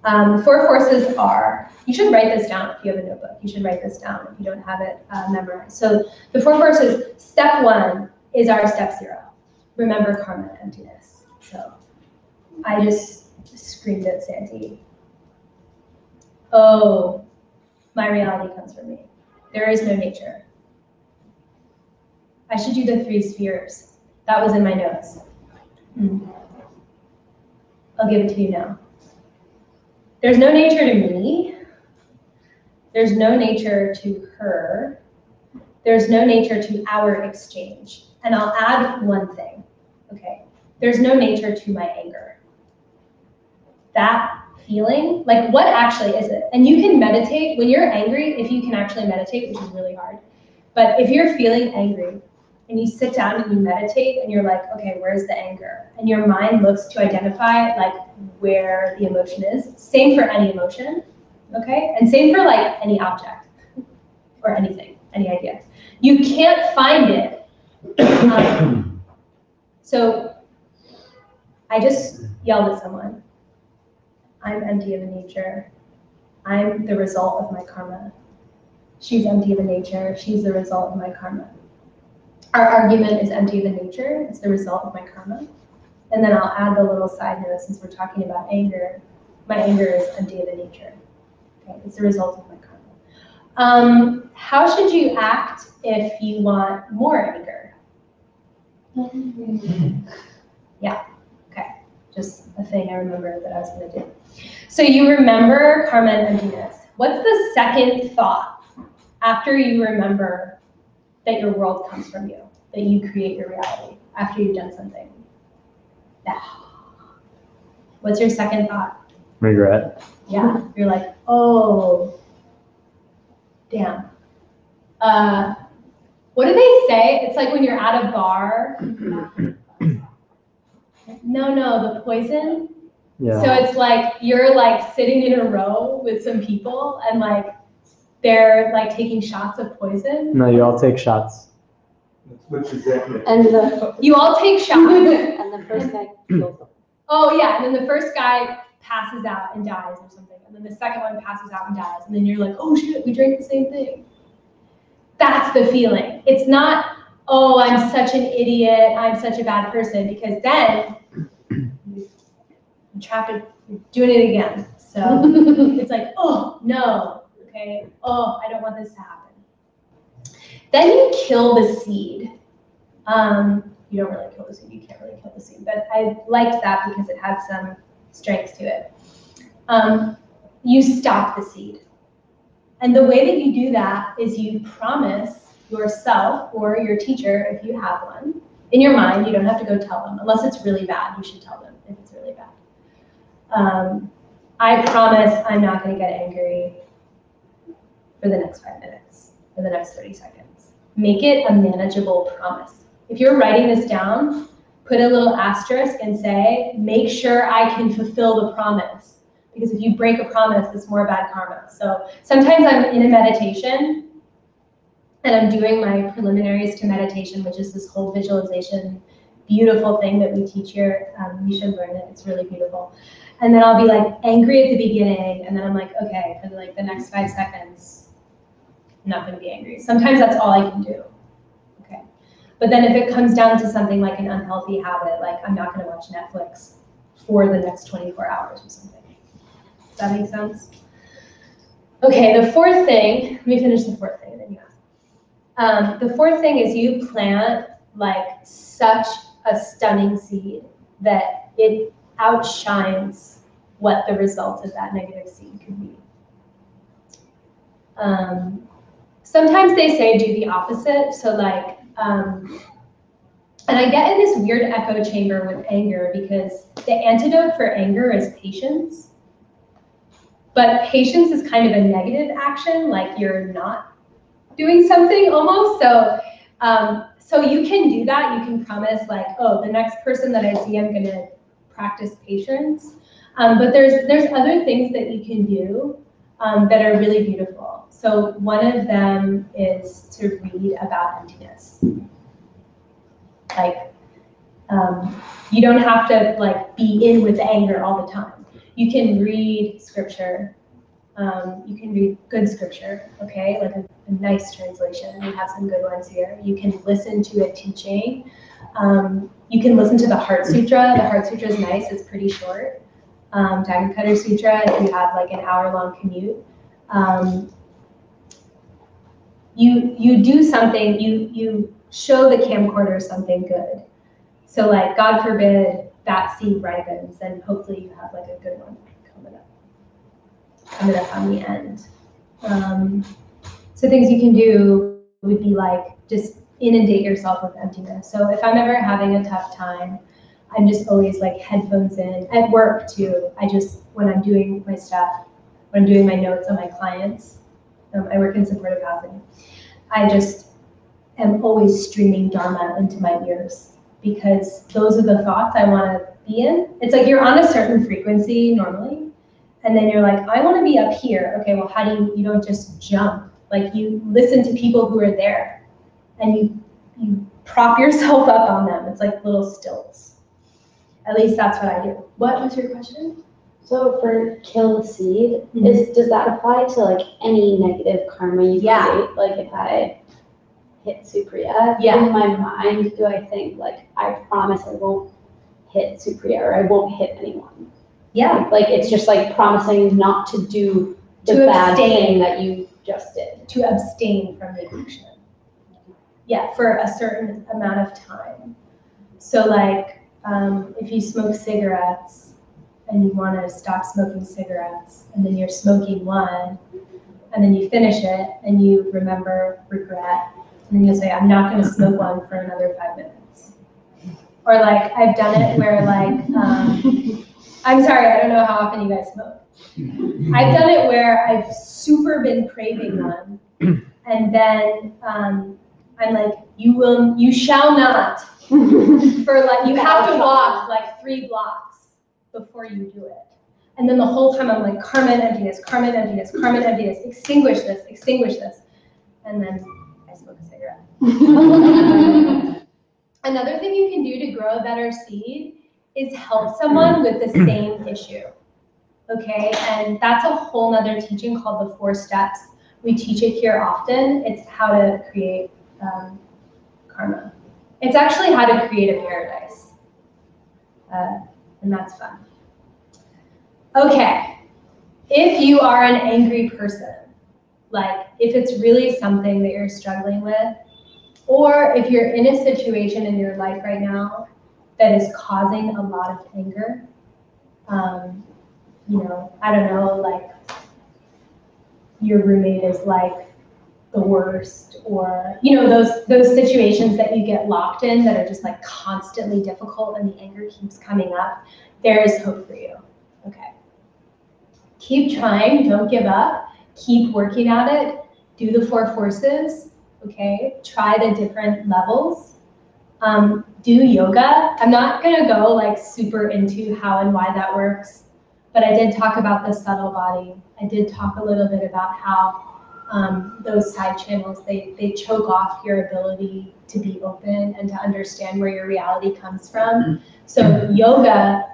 The 4 forces are, you should write this down if you have a notebook. You should write this down if you don't have it memorized. So the 4 forces, step 1 is our step 0. Remember karma and emptiness. So I just screamed at Santi. Oh, my reality comes from me. There is no nature. I should do the 3 spheres. That was in my notes. I'll give it to you now. There's no nature to me. There's no nature to her. There's no nature to our exchange. And I'll add one thing, okay? There's no nature to my anger. That feeling, like what actually is it? And you can meditate, when you're angry, if you can actually meditate, which is really hard, but if you're feeling angry, and you sit down and you meditate and you're like, okay, where's the anger? And your mind looks to identify like where the emotion is. Same for any emotion, okay? And same for like any object or anything, any idea. You can't find it So I just yelled at someone. I'm empty of a nature. I'm the result of my karma. She's empty of a nature. She's the result of my karma. Our argument is empty of a nature. It's the result of my karma. And then I'll add the little side note, since we're talking about anger. My anger is empty of a nature. Okay, it's the result of my karma. How should you act if you want more anger? Yeah, okay. Just a thing I remember that I was going to do. So you remember karma and emptiness. What's the second thought after you remember that your world comes from you, that you create your reality after you've done something? Yeah. What's your second thought? Regret. Yeah, you're like, oh, damn. What do they say? It's like when you're at a bar. No, the poison. Yeah. So it's like you're like sitting in a row with some people and like they're like taking shots of poison. No, you all take shots. Which is that? And the, You all take shots. and the first guy kills them. Oh yeah, and then the first guy passes out and dies or something, and then the second one passes out and dies, and then you're like, oh shit, we drank the same thing. That's the feeling. It's not, oh, I'm such an idiot, I'm such a bad person, because then you're trapped, you're doing it again. So it's like, oh no, okay, oh, I don't want this to happen. Then you kill the seed. You don't really kill the seed, you can't really kill the seed, but I liked that because it had some strength to it. You stop the seed. And the way that you do that is you promise yourself or your teacher, if you have one, in your mind, you don't have to go tell them. Unless it's really bad, you should tell them if it's really bad. I promise I'm not going to get angry for the next 5 minutes, for the next 30 seconds. Make it a manageable promise. If you're writing this down, put a little asterisk and say, make sure I can fulfill the promise. Because if you break a promise, it's more bad karma. So sometimes I'm in a meditation and I'm doing my preliminaries to meditation, which is this whole visualization, beautiful thing that we teach here. You should learn it, it's really beautiful. And then I'll be like angry at the beginning, and then I'm like, okay, for like the next 5 seconds, I'm not gonna be angry. Sometimes that's all I can do, okay? But then if it comes down to something like an unhealthy habit, like I'm not gonna watch Netflix for the next 24 hours or something. Does that make sense? Okay, the fourth thing, let me finish the fourth thing and then you ask. The fourth thing is you plant like such a stunning seed that it outshines what the result of that negative seed could be. Sometimes they say do the opposite, so like, and I get in this weird echo chamber with anger because the antidote for anger is patience. But patience is kind of a negative action, like you're not doing something almost. So, so you can do that. You can promise like, oh, the next person that I see, I'm gonna practice patience. But there's other things that you can do that are really beautiful. So one of them is to read about emptiness. Like, you don't have to like be in with the anger all the time. You can read scripture. You can read good scripture, okay? Like a nice translation. We have some good ones here. You can listen to a teaching. You can listen to the Heart Sutra. The Heart Sutra is nice. It's pretty short. Diamond Cutter Sutra, if you have like an hour-long commute. You do something, you show the camcorder something good. So like, God forbid, that seed ripens, and hopefully you have like a good one coming up on the end. So things you can do would be like, just inundate yourself with emptiness. So if I'm ever having a tough time, I'm just always like headphones in. At work too, when I'm doing my stuff, when I'm doing my notes on my clients, I work in supportive housing, I just am always streaming Dharma into my ears, because those are the thoughts I want to be in. It's like you're on a certain frequency normally, and then you're like, I want to be up here. Okay, well, how do you don't just jump. Like you listen to people who are there, and you prop yourself up on them. It's like little stilts. At least that's what I do. What was your question? So for kill the seed, Mhm. does that apply to like any negative karma you Yeah. create? Like if I hit Supriya, Yeah. in my mind, do I think like, I promise I won't hit Supriya or I won't hit anyone? Yeah. Like it's just like promising not to do the To bad abstain. thing that you just did. To abstain from the action. Yeah, for a certain amount of time. So like, if you smoke cigarettes and you want to stop smoking cigarettes, and then you're smoking one, and then you finish it, and you remember regret, and then you'll say, I'm not going to smoke one for another 5 minutes. Or like, I've done it where like, I'm sorry, I don't know how often you guys smoke. I've done it where I've super been craving one, and then I'm like, you shall not. For like, you have to walk like 3 blocks before you do it. And then the whole time I'm like, karma and emptiness, karma and emptiness, karma and emptiness, extinguish this, extinguish this. And then I smoke a cigarette. Another thing you can do to grow a better seed is help someone with the same issue. Okay, and that's a whole nother teaching called the 4 steps. We teach it here often. It's how to create karma. It's actually how to create a paradise. And that's fun. Okay, if you are an angry person, like if it's really something that you're struggling with, or if you're in a situation in your life right now that is causing a lot of anger, you know, I don't know, like your roommate is like the worst, or, you know, those situations that you get locked in that are just like constantly difficult and the anger keeps coming up, there is hope for you. Okay. Keep trying, don't give up, keep working at it, do the 4 forces, okay? Try the different levels. Do yoga. I'm not gonna go like super into how and why that works, but I did talk about the subtle body. I did talk a little bit about how those side channels, they choke off your ability to be open and to understand where your reality comes from. So yoga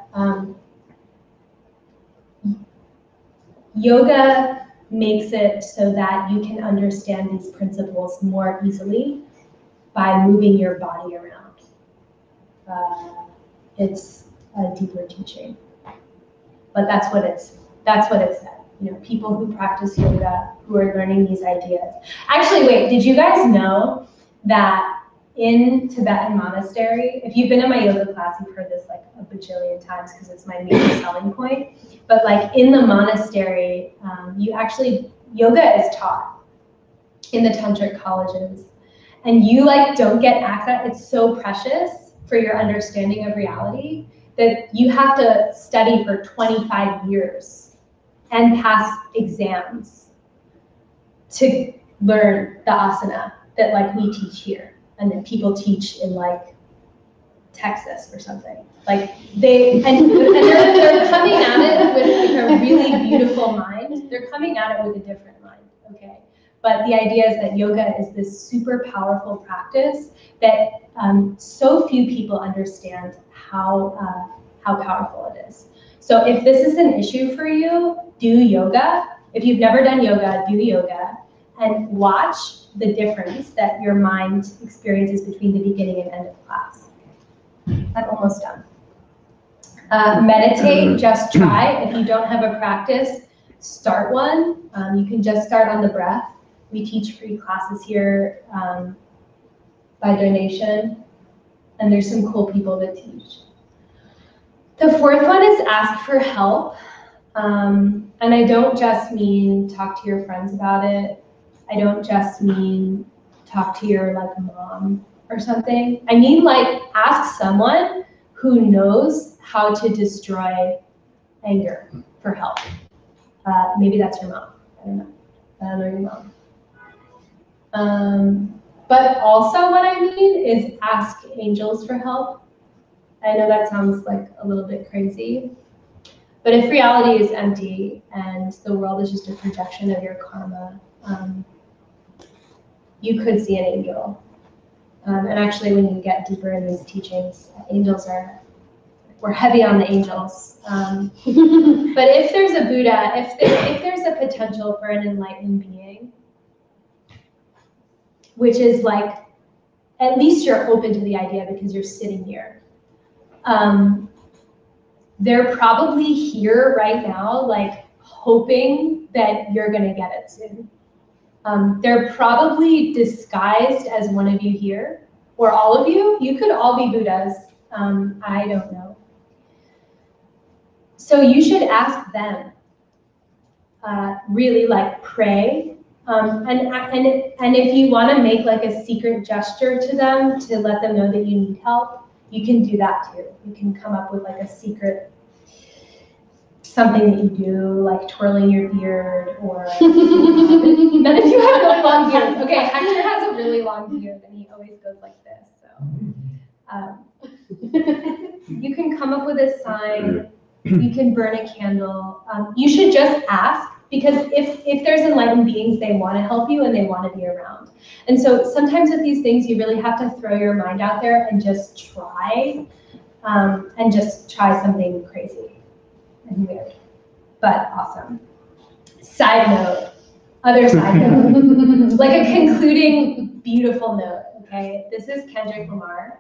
makes it so that you can understand these principles more easily by moving your body around. It's a deeper teaching, but that's what it said. You know, people who practice yoga, who are learning these ideas. Actually, wait, did you guys know that in Tibetan monastery, if you've been in my yoga class, you've heard this like a bajillion times because it's my major selling point, but like in the monastery, yoga is taught in the tantric colleges, and you like don't get access. It's so precious for your understanding of reality that you have to study for 25 years and pass exams to learn the asana that like we teach here and that people teach in like Texas or something. Like they're coming at it with like a really beautiful mind. They're coming at it with a different mind, okay? But the idea is that yoga is this super powerful practice that so few people understand how powerful it is. So if this is an issue for you, do yoga. If you've never done yoga, do yoga and watch the difference that your mind experiences between the beginning and end of class. I'm almost done. Meditate, just try. If you don't have a practice, start one. You can just start on the breath. We teach free classes here by donation, and there's some cool people that teach. The 4th one is ask for help. And I don't just mean talk to your friends about it. I don't just mean talk to your like mom or something. I mean like ask someone who knows how to destroy anger for help. Maybe that's your mom. I don't know. I don't know your mom. But also what I mean is ask angels for help. I know that sounds like a little bit crazy, but if reality is empty and the world is just a projection of your karma, you could see an angel. And actually, when you get deeper in these teachings, we're heavy on the angels. But if there's a Buddha, if there's a potential for an enlightened being, which is like, at least you're open to the idea because you're sitting here. They're probably here right now, like hoping that you're gonna get it soon. They're probably disguised as one of you here, or all of you. You could all be Buddhas. I don't know. So you should ask them. Really, like, pray. And if you want to make like a secret gesture to them to let them know that you need help, you can do that too. You can come up with like a secret something that you do, like twirling your beard, or none of you have really long beards. Okay, Hector has a really long beard and he always goes like this. So you can come up with a sign. You can burn a candle. You should just ask, because if there's enlightened beings, they want to help you and they want to be around. And so sometimes with these things, you really have to throw your mind out there and just try, something crazy and weird, but awesome. Other side note, like a concluding beautiful note, okay? This is Kendrick Lamar.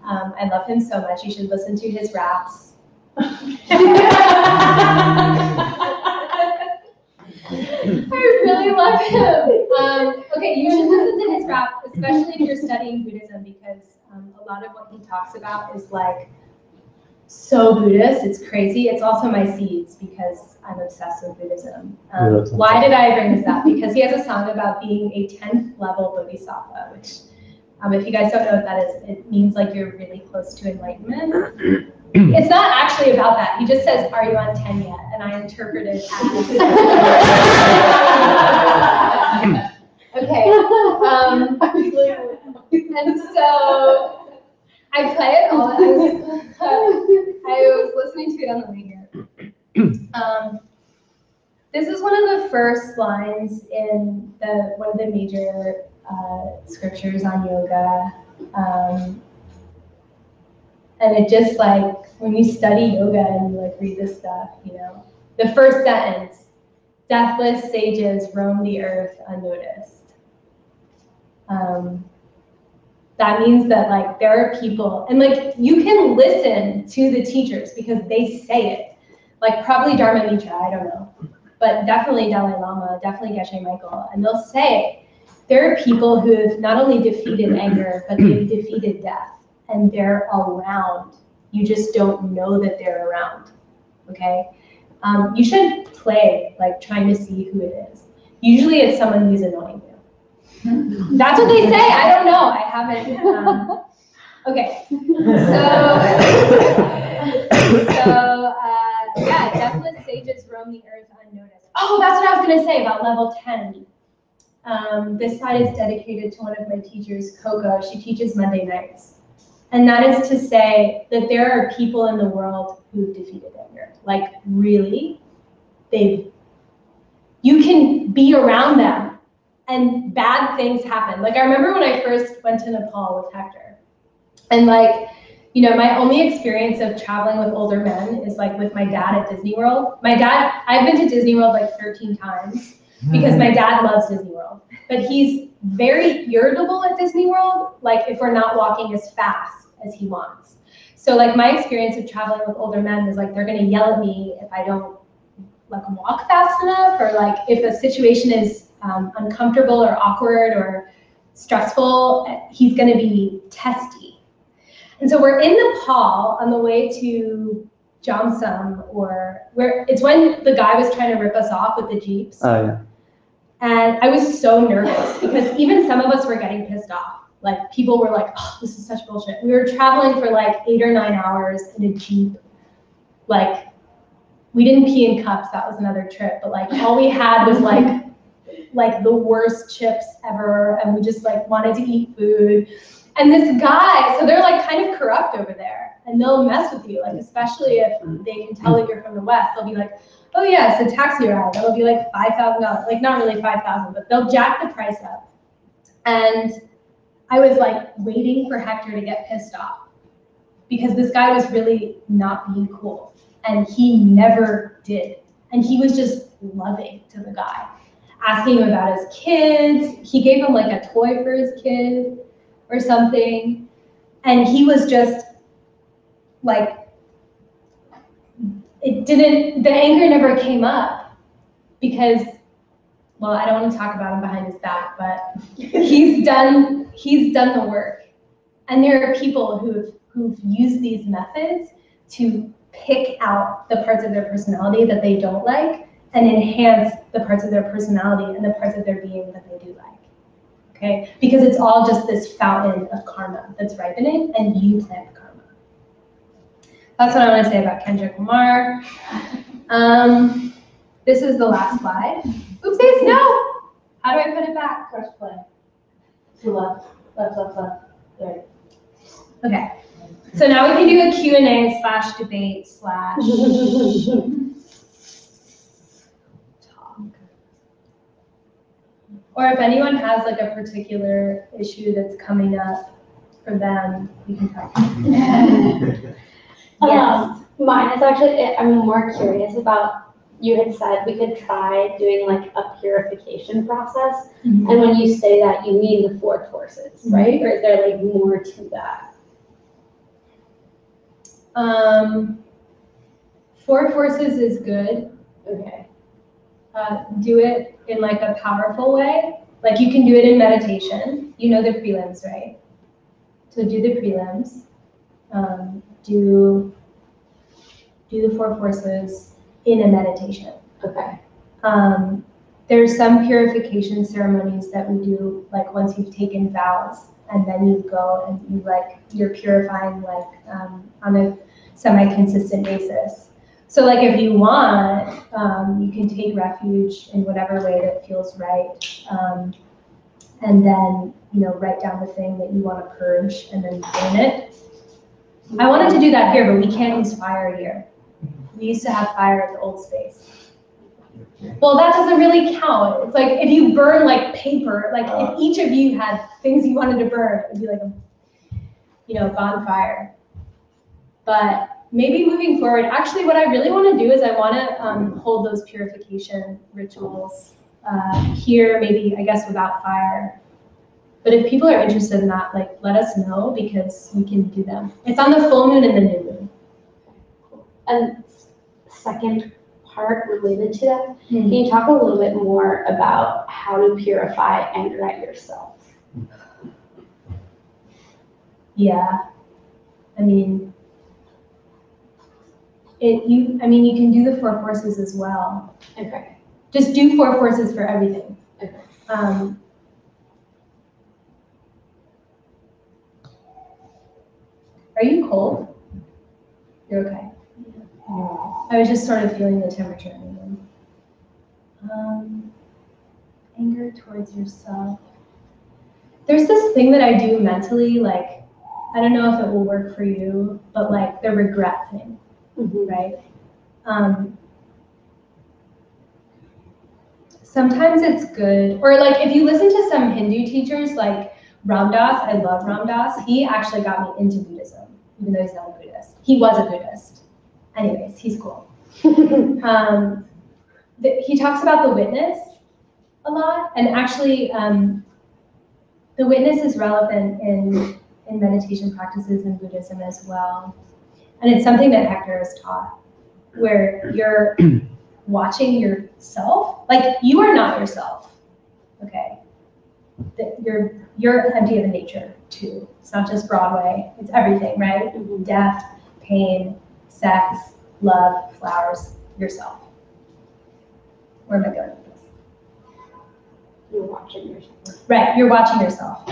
I love him so much. You should listen to his raps. I really love him. Okay, you should listen to his rap, especially if you're studying Buddhism, because a lot of what he talks about is like so Buddhist. It's crazy. It's also my seeds because I'm obsessed with Buddhism. Why did I bring this up? Because he has a song about being a 10th level bodhisattva, which if you guys don't know what that is, it means like you're really close to enlightenment. It's not actually about that. He just says, "Are you on 10 yet?" And I interpret it as okay. And so I play it all. I was listening to it on the way here. This is one of the first lines in one of the major scriptures on yoga. And it just like, when you study yoga and you like read this stuff, you know, the first sentence, deathless sages roam the earth unnoticed. That means that like there are people, and like you can listen to the teachers because they say it. Like probably Dharma Mitra, I don't know. But definitely Dalai Lama, definitely Geshe Michael. And they'll say, there are people who have not only defeated anger, but they've defeated death. And they're around. You just don't know that they're around, okay? You should play, like trying to see who it is. Usually it's someone who's annoying you. That's what they say, I don't know, I haven't, okay. Yeah, deathless sages roam the earth unnoticed. Oh, that's what I was gonna say about level 10. This side is dedicated to one of my teachers, Coco. She teaches Monday nights. And that is to say that there are people in the world who've defeated anger. Like really, you can be around them and bad things happen. Like I remember when I first went to Nepal with Hector, and like, you know, my only experience of traveling with older men is like with my dad at Disney World. I've been to Disney World like 13 times because my dad loves Disney World, but he's very irritable at Disney World, like if we're not walking as fast as he wants. So like my experience of traveling with older men is like they're gonna yell at me if I don't like walk fast enough, or like if a situation is uncomfortable or awkward or stressful, he's gonna be testy. And so we're in Nepal on the way to Jamsum, or it's when the guy was trying to rip us off with the Jeeps. Oh yeah. And I was so nervous because even some of us were getting pissed off. Like people were like, "Oh, this is such bullshit." We were traveling for like 8 or 9 hours in a Jeep. Like we didn't pee in cups, that was another trip, but like all we had was like the worst chips ever, and we just like wanted to eat food. And this guy, so they're like kind of corrupt over there, and they'll mess with you, like especially if they can tell that you're from the West. They'll be like, "Oh yeah, it's a taxi ride. That'll be like $5,000." Like not really 5,000, but they'll jack the price up. And I was like waiting for Hector to get pissed off because this guy was really not being cool, and he never did. And he was just loving to the guy, asking him about his kids. He gave him like a toy for his kid or something. And he was just like, the anger never came up because, well, I don't want to talk about him behind his back, but he's done the work. And there are people who've used these methods to pick out the parts of their personality that they don't like and enhance the parts of their personality and the parts of their being that they do like. Okay? Because it's all just this fountain of karma that's ripening, and you plant the karma. That's what I want to say about Kendra Kumar. This is the last slide. Oopsies, no! How do I put it back? Press play. To left, left, left, left. There. Okay. So now we can do a Q&A / debate / talk. Or if anyone has like a particular issue that's coming up for them, we can talk. Yes. Mine is actually, I'm more curious about, you had said we could try doing like a purification process. Mhm. And when you say that, you mean the 4 forces, right? Or is there like more to that? 4 forces is good. Okay. Do it in like a powerful way. Like you can do it in meditation. You know the prelims, right? So do the prelims. Do the 4 forces in a meditation. Okay. There's some purification ceremonies that we do, like once you've taken vows, and then you go and you're purifying like on a semi-consistent basis. So like if you want, you can take refuge in whatever way that feels right, and then write down the thing that you want to purge and then burn it. I wanted to do that here, but we can't use fire here. We used to have fire at the old space. Well, that doesn't really count. It's like if you burn like paper, like if each of you had things you wanted to burn, it would be like a bonfire. But maybe moving forward, actually what I really want to do is I want to hold those purification rituals here, maybe I guess without fire. But if people are interested in that, like let us know because we can do them. It's on the full moon and the new moon. And second part related to that, can you talk a little bit more about how to purify anger at yourself? Yeah, I mean, you can do the 4 forces as well. Okay. Just do 4 forces for everything. Okay. Are you cold? You're okay. I was just sort of feeling the temperature in the room. Anger towards yourself. There's this thing that I do mentally, like, I don't know if it will work for you, but like the regret thing, right? Sometimes it's good, or like if you listen to some Hindu teachers, like Ram Dass, I love Ram Dass, he actually got me into Buddhism, even though he's not a Buddhist. He was a Buddhist. Anyways, he's cool. He talks about the witness a lot, and actually the witness is relevant in meditation practices in Buddhism as well. And it's something that Hector has taught, where you're watching yourself, like you are not yourself, okay? You're empty of nature too. It's not just Broadway, it's everything, right? Death, pain, sex, love, flowers, yourself. Where am I going with this? You're watching yourself. Right, you're watching yourself.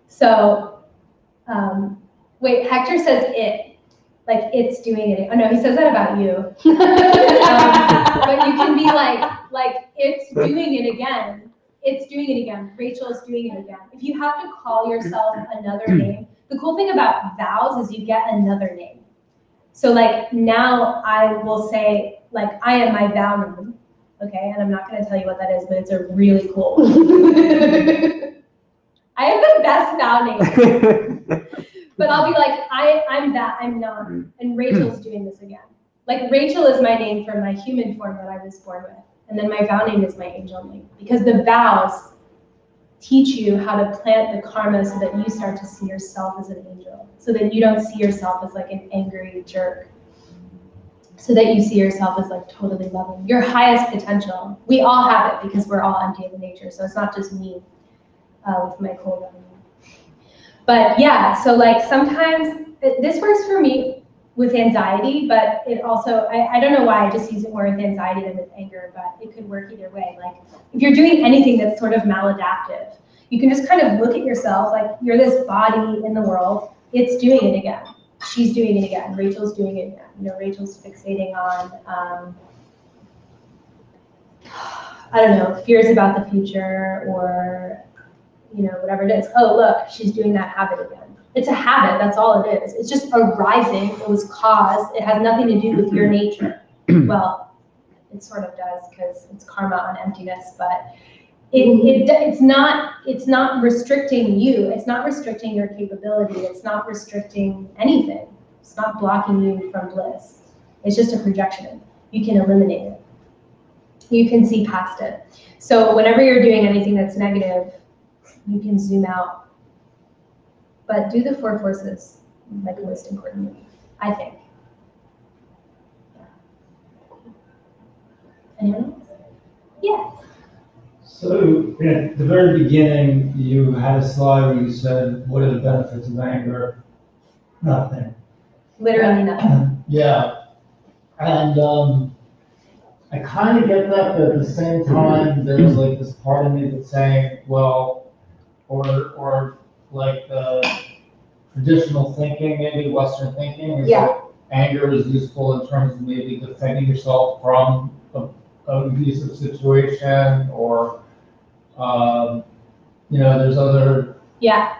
So, wait, Hector says it, like it's doing it. Oh no, he says that about you. But you can be like it's doing it again. It's doing it again. Rachel's doing it again. If you have to call yourself another name, the cool thing about vows is you get another name. So like now I will say, like I am my vow name, okay? And I'm not gonna tell you what that is, but it's a really cool one. I have the best vow name. But I'll be like, I'm that, I'm not. And Rachel's doing this again. Like Rachel is my name for my human form that I was born with. And then my vow name is my angel name. Because the vows teach you how to plant the karma so that you start to see yourself as an angel. So that you don't see yourself as like an angry jerk. So that you see yourself as like totally loving. Your highest potential. We all have it because we're all empty of nature. So it's not just me with my cool vow name. But yeah, so like sometimes this works for me with anxiety, but it also, I don't know why I just use it more with anxiety than with anger, but it could work either way. Like if you're doing anything that's sort of maladaptive, you can just kind of look at yourself like you're this body in the world. It's doing it again. She's doing it again. Rachel's doing it again. You know, Rachel's fixating on, I don't know, fears about the future or, you know, whatever it is. Oh, look, she's doing that habit again. It's a habit, that's all it is. It's just arising, it was caused, it has nothing to do with your nature. Well, it sort of does because it's karma on emptiness, but it's not restricting you, it's not restricting your capability, it's not restricting anything. It's not blocking you from bliss. It's just a projection. You can eliminate it. You can see past it. So whenever you're doing anything that's negative, you can zoom out. But do the 4 forces, like most importantly, I think. Anyone else? Yeah. So at the very beginning, you had a slide where you said, what are the benefits of anger? Nothing. Literally nothing. Yeah. And I kind of get that, but at the same time, there's like this part of me that's saying, well, or like the traditional thinking, maybe Western thinking, is that anger is useful in terms of maybe defending yourself from an abusive situation, or you know, there's other. Yeah.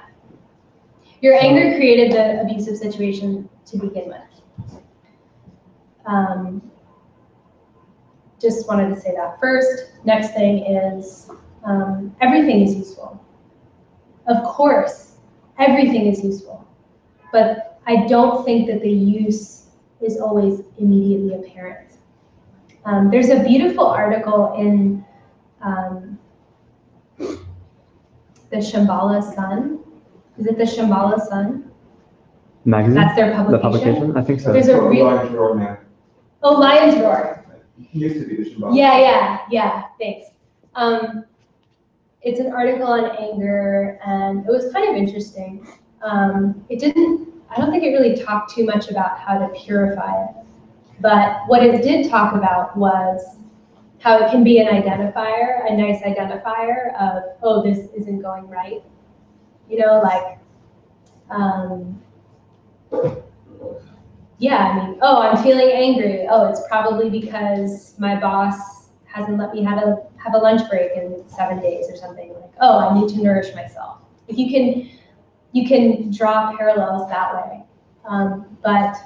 Your anger created the abusive situation to begin with. Just wanted to say that first. Next thing is everything is useful. Of course, everything is useful, but I don't think that the use is always immediately apparent. There's a beautiful article in the Shambhala Sun. Is it the Shambhala Sun? Magazine? That's their The publication? publication? I think so. There's a real. Lion's Roar now. Oh, Lion's Roar. He used to be the Shambhala. Yeah, thanks. It's an article on anger, and it was kind of interesting. I don't think it really talked too much about how to purify it, but what it did talk about was how it can be an identifier, a nice identifier of, oh, this isn't going right. You know, like, yeah, I mean, oh, I'm feeling angry. Oh, it's probably because my boss hasn't let me have a lunch break in 7 days or something. Like, oh, I need to nourish myself. If you can draw parallels that way, but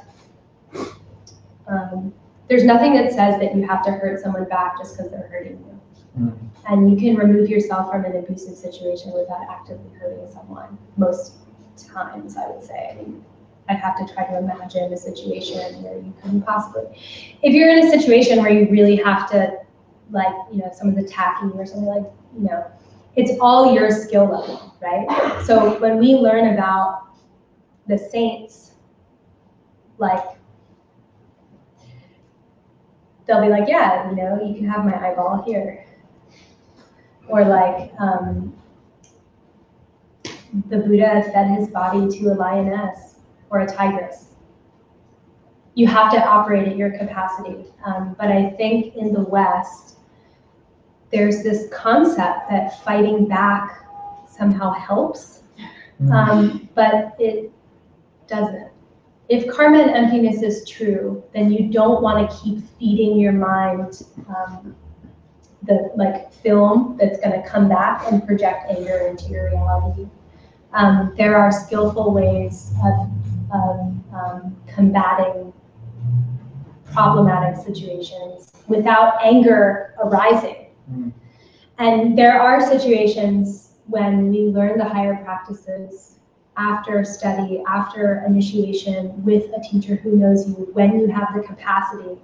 there's nothing that says that you have to hurt someone back just because they're hurting you. Mm-hmm. And you can remove yourself from an abusive situation without actively hurting someone. Most times, I would say. I mean, I'd have to try to imagine a situation where you couldn't possibly. If you're in a situation where you really have to, like, you know, someone's attacking you or something, like, you know, it's all your skill level, right? So when we learn about the saints, like, they'll be like, yeah, you know, you can have my eyeball here. Or like, the Buddha fed his body to a lioness or a tigress. You have to operate at your capacity. But I think in the West, there's this concept that fighting back somehow helps, but it doesn't. If karma and emptiness is true, then you don't want to keep feeding your mind the like film that's going to come back and project anger into your reality. There are skillful ways of combating problematic situations without anger arising. And there are situations when we learn the higher practices after study, after initiation with a teacher who knows you, when you have the capacity,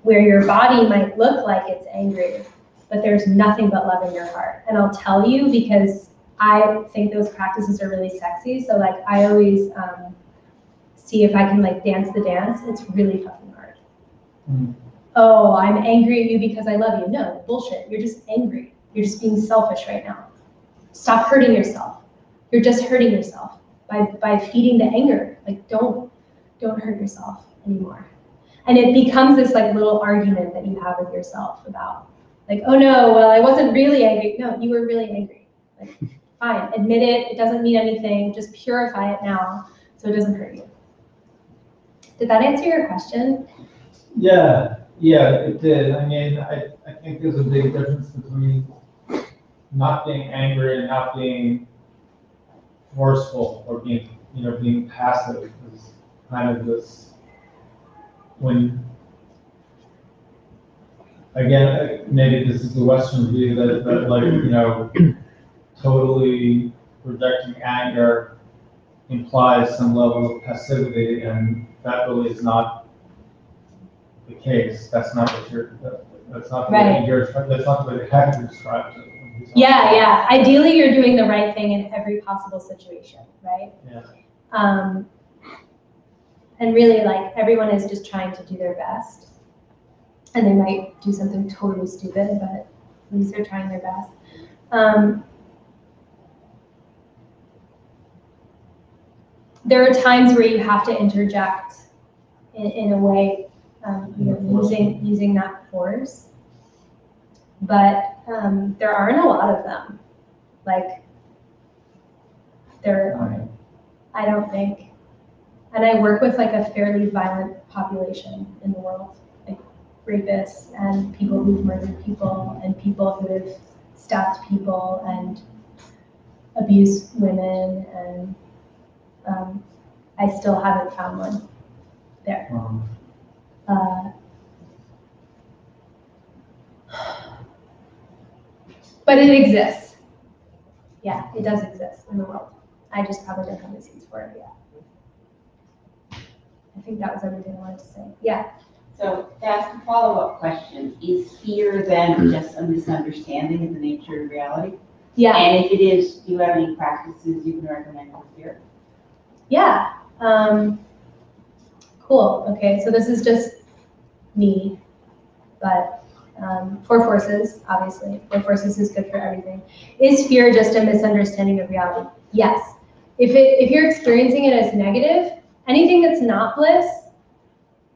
where your body might look like it's angry, but there's nothing but love in your heart. And I'll tell you, because I think those practices are really sexy. So like I always see if I can like dance the dance. It's really fucking hard. Oh, I'm angry at you because I love you. No, bullshit. You're just angry. You're just being selfish right now. Stop hurting yourself. You're just hurting yourself by feeding the anger. Like don't hurt yourself anymore. And it becomes this like little argument that you have with yourself about like, oh no, well, I wasn't really angry. No, you were really angry. Like, fine, admit it. It doesn't mean anything. Just purify it now so it doesn't hurt you. Did that answer your question? Yeah, it did. I mean, I think there's a big difference between not being angry and not being forceful or being passive. Is kind of this, when, again, maybe this is the Western view that like, totally rejecting anger implies some level of passivity, and that really is not the case. That's not what that's not the way that's not the way the character describes it. Yeah. Ideally, you're doing the right thing in every possible situation, right? Yeah. And really, like, everyone is just trying to do their best. And they might do something totally stupid, but at least they're trying their best. There are times where you have to interject in a way, using that force. But there aren't a lot of them. Like, there aren't, I don't think. And I work with like a fairly violent population in the world, like rapists and people who've murdered people and people who have stabbed people and abused women, and I still haven't found one there. But it exists. Yeah, it does exist in the world. I just probably don't have the seeds for it yet. I think that was everything I wanted to say. Yeah. So to ask a follow-up question, is fear then just a misunderstanding of the nature of reality? Yeah. And if it is, do you have any practices you can recommend for fear? Yeah. Cool. Okay, so this is just me, but 4 forces, obviously. 4 forces is good for everything. Is fear just a misunderstanding of reality? Yes. If you're experiencing it as negative, anything that's not bliss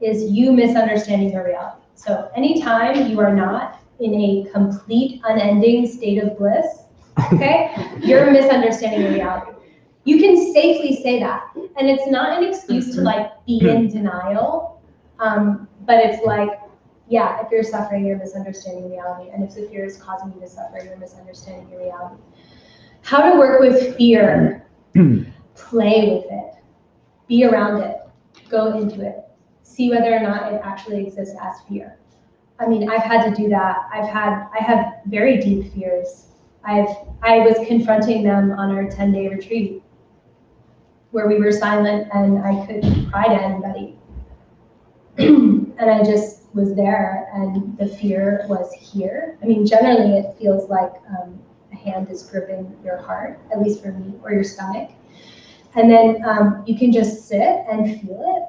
is you misunderstanding your reality. So anytime you are not in a complete, unending state of bliss, okay, you're misunderstanding your reality. You can safely say that. And it's not an excuse to like be in denial, but it's like, yeah, if you're suffering, you're misunderstanding reality. And if the fear is causing you to suffer, you're misunderstanding your reality. How to work with fear? Play with it. Be around it. Go into it. See whether or not it actually exists as fear. I mean, I've had to do that. I have very deep fears. I was confronting them on our 10-day retreat, where we were silent and I couldn't cry to anybody. And I just was there, and the fear was here. I mean, generally it feels like a hand is gripping your heart, at least for me, or your stomach. And then you can just sit and feel it,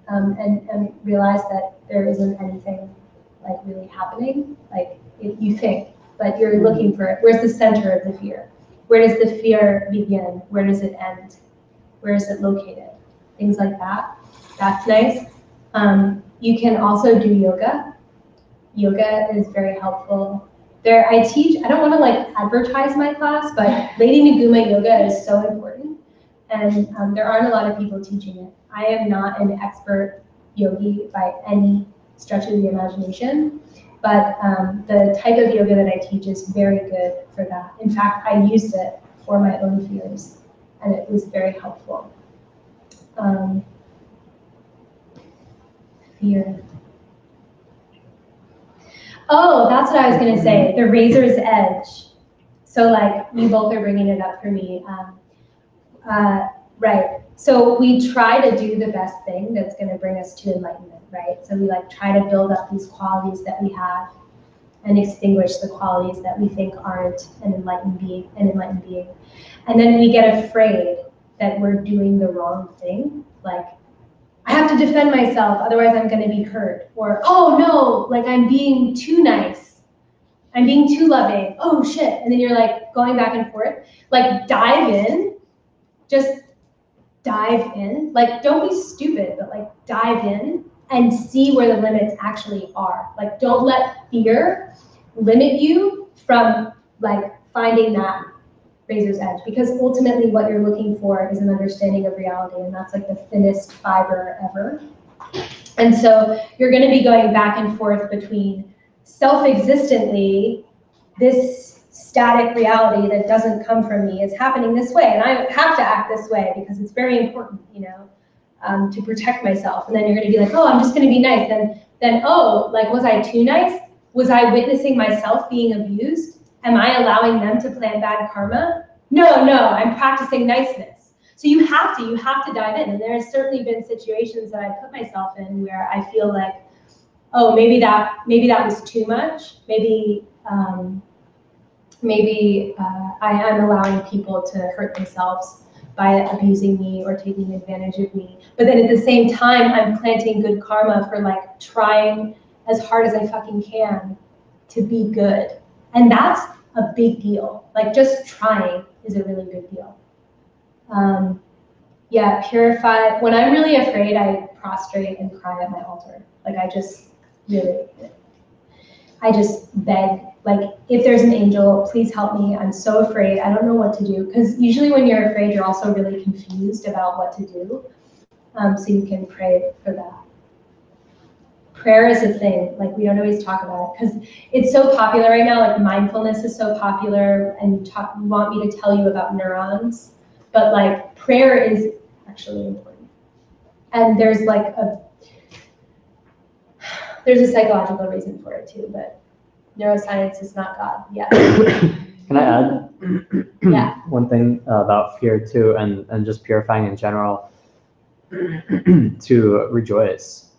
and realize that there isn't anything like really happening. Like you think, but you're looking for it. Where's the center of the fear? Where does the fear begin? Where does it end? Where is it located? Things like that. That's nice. You can also do yoga. Yoga is very helpful. There, I teach, I don't want to like advertise my class, but Lady Naguma yoga is so important. And there aren't a lot of people teaching it. I am not an expert yogi by any stretch of the imagination, but the type of yoga that I teach is very good for that. In fact, I used it for my own fears, and it was very helpful. Fear. Oh, that's what I was going to say, the razor's edge. So like you both are bringing it up for me. Right. So we try to do the best thing that's going to bring us to enlightenment, right? So we like try to build up these qualities that we have and extinguish the qualities that we think aren't an enlightened being. And then we get afraid that we're doing the wrong thing. Like, I have to defend myself, otherwise I'm going to be hurt. Or, oh no, like I'm being too nice. I'm being too loving. Oh shit. And then you're like going back and forth. Like dive in. Just dive in. Like don't be stupid, but like dive in and see where the limits actually are. Like don't let fear limit you from like finding that razor's edge, because ultimately what you're looking for is an understanding of reality, and that's like the thinnest fiber ever. And so you're going to be going back and forth between self-existently, this static reality that doesn't come from me is happening this way, and I have to act this way because it's very important, you know, to protect myself. And then you're going to be like, oh, I'm just going to be nice. Then oh, like, was I too nice? Was I witnessing myself being abused? Am I allowing them to plant bad karma? No, I'm practicing niceness. So you have to dive in. And there has certainly been situations that I put myself in where I feel like, oh, maybe that was too much. Maybe I am allowing people to hurt themselves by abusing me or taking advantage of me. But then at the same time, I'm planting good karma for like trying as hard as I fucking can to be good. And that's a big deal. Like just trying is a really big deal. Yeah, purify. When I'm really afraid, I prostrate and cry at my altar. Like I just beg, like if there's an angel, please help me. I'm so afraid. I don't know what to do. Because usually when you're afraid, you're also really confused about what to do. So you can pray for that. Prayer is a thing, like we don't always talk about it because it's so popular right now, like mindfulness is so popular and you want me to tell you about neurons, but like prayer is actually important. And there's a psychological reason for it too, but neuroscience is not God yet. Can I add Yeah. one thing about fear too, and just purifying in general, to rejoice.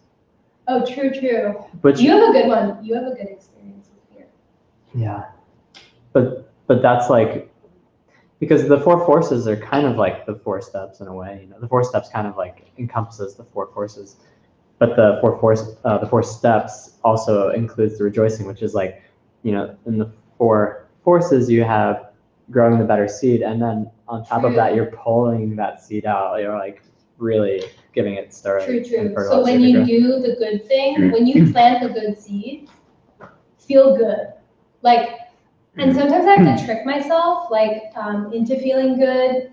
Oh, true. Which, you have a good one. You have a good experience with fear. Yeah, but that's like, because the four forces are kind of like the four steps in a way. You know, the four steps kind of like encompasses the four forces, but the four steps also includes the rejoicing, which is like, you know, in the four forces you have growing the better seed, and then on top of that you're pulling that seed out. You're like really giving it steroids. True. So when you do the good thing, when you plant the good seed, feel good. Like, and sometimes I have to trick myself, like, into feeling good,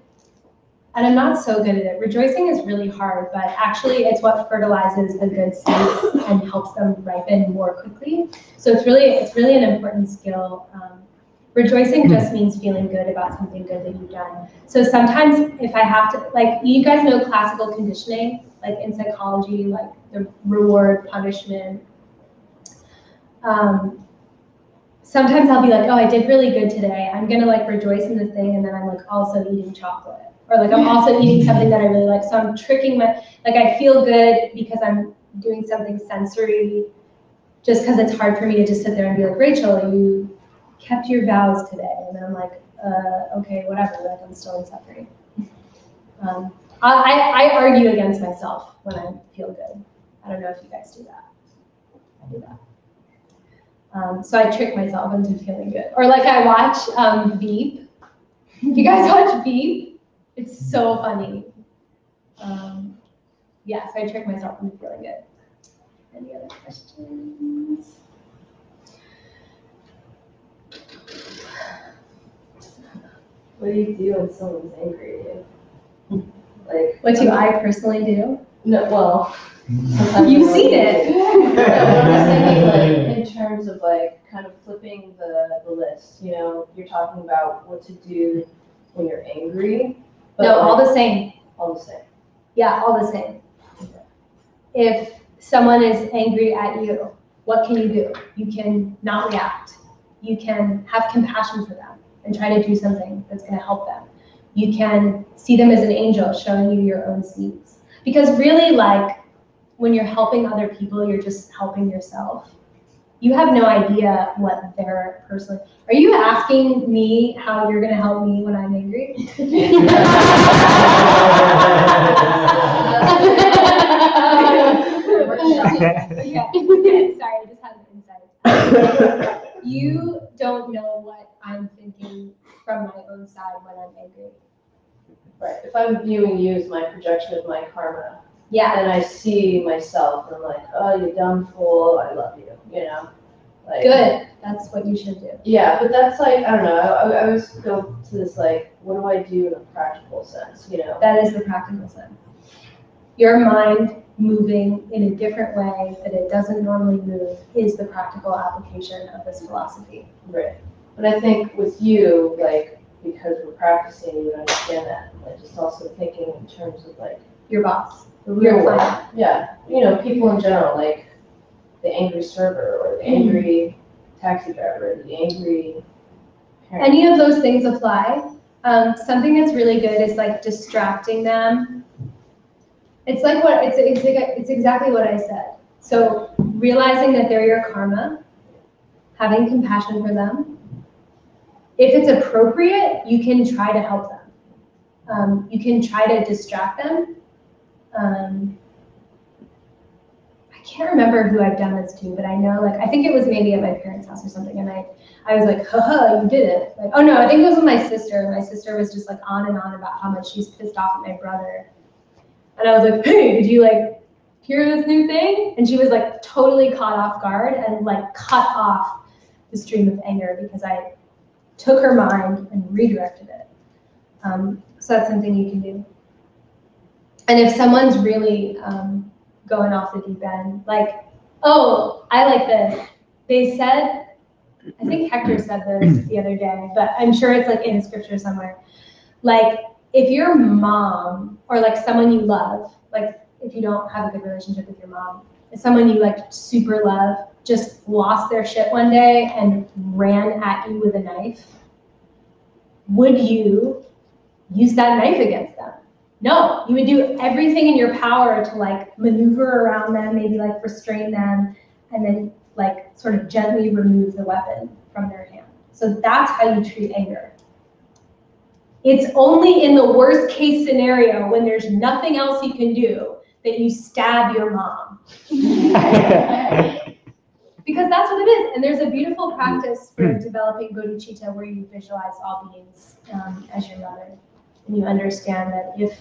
and I'm not so good at it. Rejoicing is really hard, but actually it's what fertilizes the good seeds and helps them ripen more quickly. So it's really an important skill. Rejoicing just means feeling good about something good that you've done. So sometimes if I have to, like, you guys know classical conditioning, like in psychology, like the reward, punishment. Sometimes I'll be like, oh, I did really good today. I'm gonna like rejoice in the thing, and then I'm like also eating chocolate. Or like I'm also eating something that I really like. So I'm tricking like I feel good because I'm doing something sensory, just because it's hard for me to just sit there and be like, Rachel, you kept your vows today. And then I'm like, okay, whatever, like I'm still in suffering. I argue against myself when I feel good. I don't know if you guys do that. I do that. So I trick myself into feeling good. Or like I watch Veep. You guys watch Veep? It's so funny. Yeah, so I trick myself into feeling good. Any other questions? What do you do when someone's angry at you? Like, What do I personally do? No, well, sometimes You've seen it. No, I'm thinking like in terms of like kind of flipping the list. You know, you're talking about what to do when you're angry. But No, like, all the same. all the same. Yeah, all the same. If someone is angry at you, what can you do? You can not react. You can have compassion for them. and try to do something that's going to help them. You can see them as an angel showing you your own needs. Because really, like, when you're helping other people, you're just helping yourself. You have no idea what they're personally. Are you asking me how you're going to help me when I'm angry? Yeah, okay, sorry, I just had an insight. You don't know what I'm thinking from my own side when I'm angry. Right, if I'm viewing you as my projection of my karma, Yeah, and I see myself, and I'm like, oh, you dumb fool, I love you, you know? Like, good. That's what you should do. yeah, but that's like, I don't know, I always go to this like, what do I do in a practical sense, you know? That is the practical sense. Your mind moving in a different way that it doesn't normally move is the practical application of this philosophy. Right. But I think with you, like, because we're practicing, you would understand that. Like, just also thinking in terms of like Your boss, the real your world. client. Yeah, you know, people in general, like the angry server or the angry taxi driver, the angry parent. Any of those things apply. Something that's really good is like distracting them. It's like what it's exactly what I said. So realizing that they're your karma, having compassion for them. If it's appropriate, you can try to help them. You can try to distract them. I can't remember who I've done this to, but I know, like, I think it was maybe at my parents' house or something, and I was like, haha, you did it. Like, oh no, I think it was with my sister. My sister was just like on and on about how much she's pissed off at my brother. And I was like, hey, did you like hear this new thing? And she was like totally caught off guard and like cut off the stream of anger because I took her mind and redirected it. So that's something you can do. And if someone's really going off the deep end, like, oh, I like this. They said, I think Hector said this the other day, but I'm sure it's like in a scripture somewhere. Like, if your mom or like someone you love, like if you don't have a good relationship with your mom, if someone you like super love just lost their shit one day and ran at you with a knife, would you use that knife against them? No, you would do everything in your power to like maneuver around them, maybe like restrain them, and then like sort of gently remove the weapon from their hand. So that's how you treat anger. It's only in the worst case scenario when there's nothing else you can do that you stab your mom. Because that's what it is. And there's a beautiful practice for developing bodhicitta where you visualize all beings as your mother. And you understand that if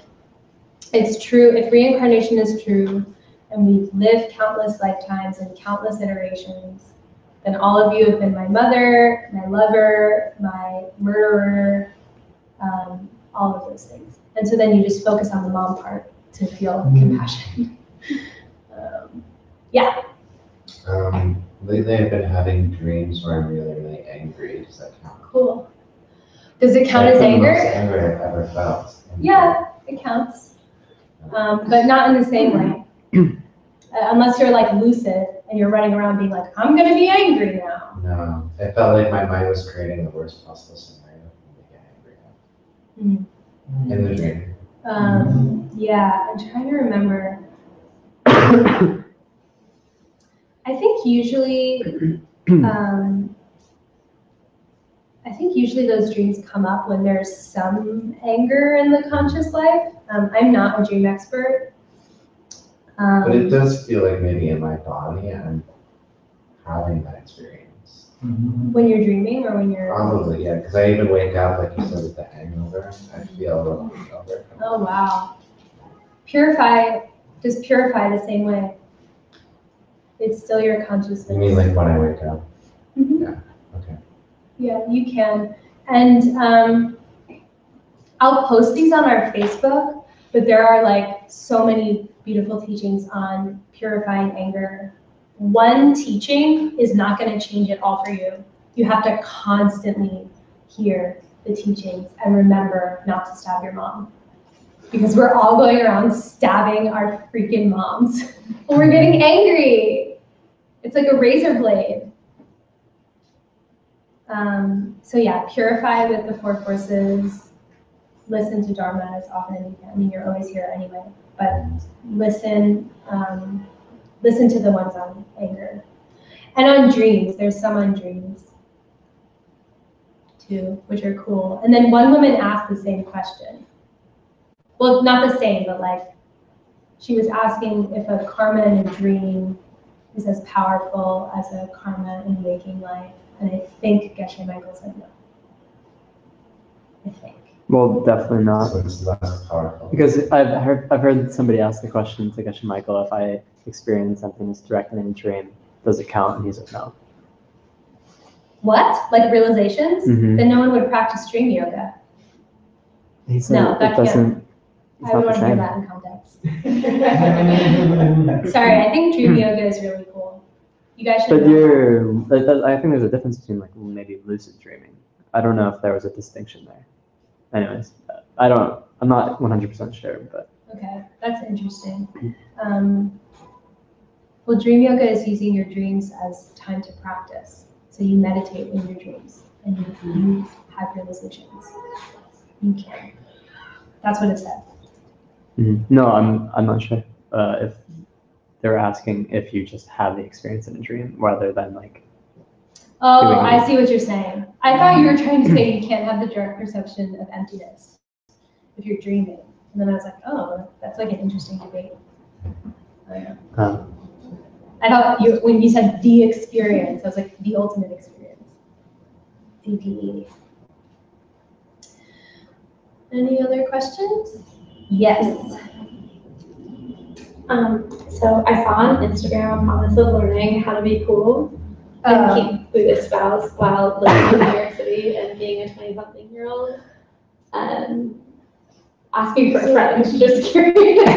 it's true, if reincarnation is true, and we've lived countless lifetimes and countless iterations, then all of you have been my mother, my lover, my murderer, all of those things. And so then you just focus on the mom part to feel compassion. Yeah. Lately I've been having dreams where I'm really, really angry. Does that count? Cool. Does it count That's as the anger? most anger I've ever felt. Yeah, it counts. But not in the same way. Unless you're like lucid and you're running around being like, I'm gonna be angry now. No, it felt like my mind was creating the worst possible scenario for me to get angry at. In the dream. Yeah, I'm trying to remember. I think usually those dreams come up when there's some anger in the conscious life. I'm not a dream expert. But it does feel like maybe in my body I'm having that experience. When you're dreaming or when you're... Probably, yeah, because I even wake up, like you said, with the hangover. I feel a little hangover. Oh, wow. Just purify the same way. It's still your consciousness. You mean like when I wake up? Mm-hmm. Yeah, okay. Yeah, you can. And I'll post these on our Facebook, but there are like so many beautiful teachings on purifying anger. One teaching is not going to change it all for you. You have to constantly hear the teachings and remember not to stab your mom. Because we're all going around stabbing our freaking moms when we're getting angry. It's like a razor blade. So yeah, purify with the 4 forces. Listen to Dharma as often as you can. I mean, you're always here anyway, but listen to the ones on anger. And on dreams, there's some on dreams too, which are cool. And then one woman asked the same question. Well, not the same, but like, she was asking if a karma in a dream is as powerful as a karma in waking life. And I think Geshe Michael said no. I think. Well, definitely not. So it's less powerful. Because I've heard somebody ask the question to Geshe Michael, if I experience something that's directly in a dream, does it count? And he's like, no. What? Like realizations? Mhm. Then no one would practice dream yoga. He said No, it that doesn't. It's I would not the want to hear same. that in context. Sorry, I think dream yoga is really cool. You guys should But know that. I think there's a difference between like maybe lucid dreaming. I don't know if there was a distinction there. Anyways, I'm not 100% sure, but. Okay, that's interesting. Well, dream yoga is using your dreams as time to practice. So you meditate in your dreams and you have realizations. You can. That's what it said. Mhm. No, I'm not sure if they're asking if you just have the experience in a dream rather than like. Oh, I see what you're saying. I thought you were trying to say you can't have the direct perception of emptiness if you're dreaming. And then I was like, oh, that's like an interesting debate. I thought when you said the experience, I was like, the ultimate experience. DPE. Any other questions? Yes. So I saw on Instagram a promise of learning how to be cool and keep Buddhist vows while living in New York City and being a 20-something-year-old. Asking for a friend, just curious.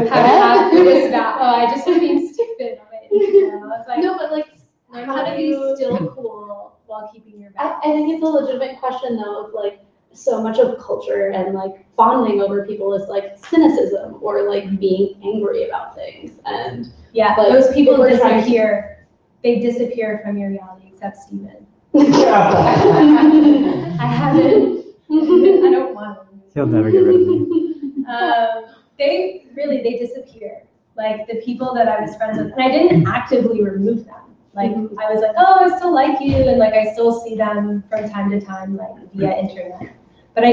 Have Buddhist vow. Oh, I just was being stupid on my Instagram. I was like, No, but like, learn how to be still cool while keeping your vows. I think it's a legitimate question though, of like, so much of culture and like bonding over people is like cynicism or like being angry about things. And yeah, like, those people we're trying disappear. They disappear from your reality, except Steven. I haven't. I don't want to. He'll never get rid of me. They disappear. Like the people that I was friends with, and I didn't actively remove them. Like I was like, oh, I still like you, and like I still see them from time to time, like via internet. But I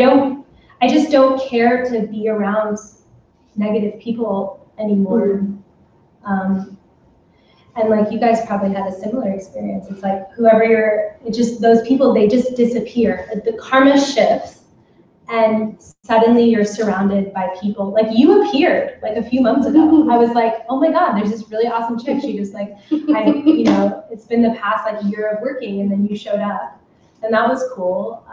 just don't care to be around negative people anymore. And like you guys probably had a similar experience. It's like those people, they just disappear. The karma shifts and suddenly you're surrounded by people. Like you appeared like a few months ago. I was like, oh my God, there's this really awesome chick. She just like, it's been the past like year of working and then you showed up. And that was cool.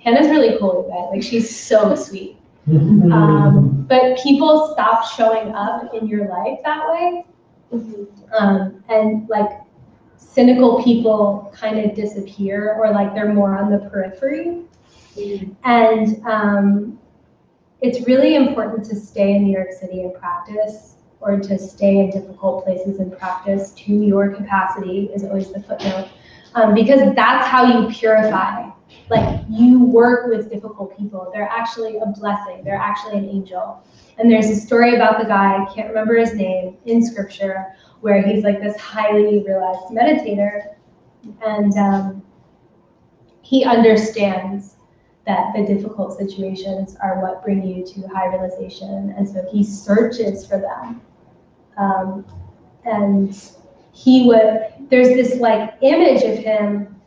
Hannah's really cool, you guys. Like she's so sweet. But people stop showing up in your life that way. And like cynical people kind of disappear or like they're more on the periphery. And it's really important to stay in New York City and practice, or to stay in difficult places and practice to your capacity is always the footnote. Because that's how you purify. Like you work with difficult people. They're actually a blessing. They're actually an angel. And there's a story about the guy, I can't remember his name, in scripture, where he's like this highly realized meditator. And he understands that the difficult situations are what bring you to high realization. And so he searches for them. And there's this like image of him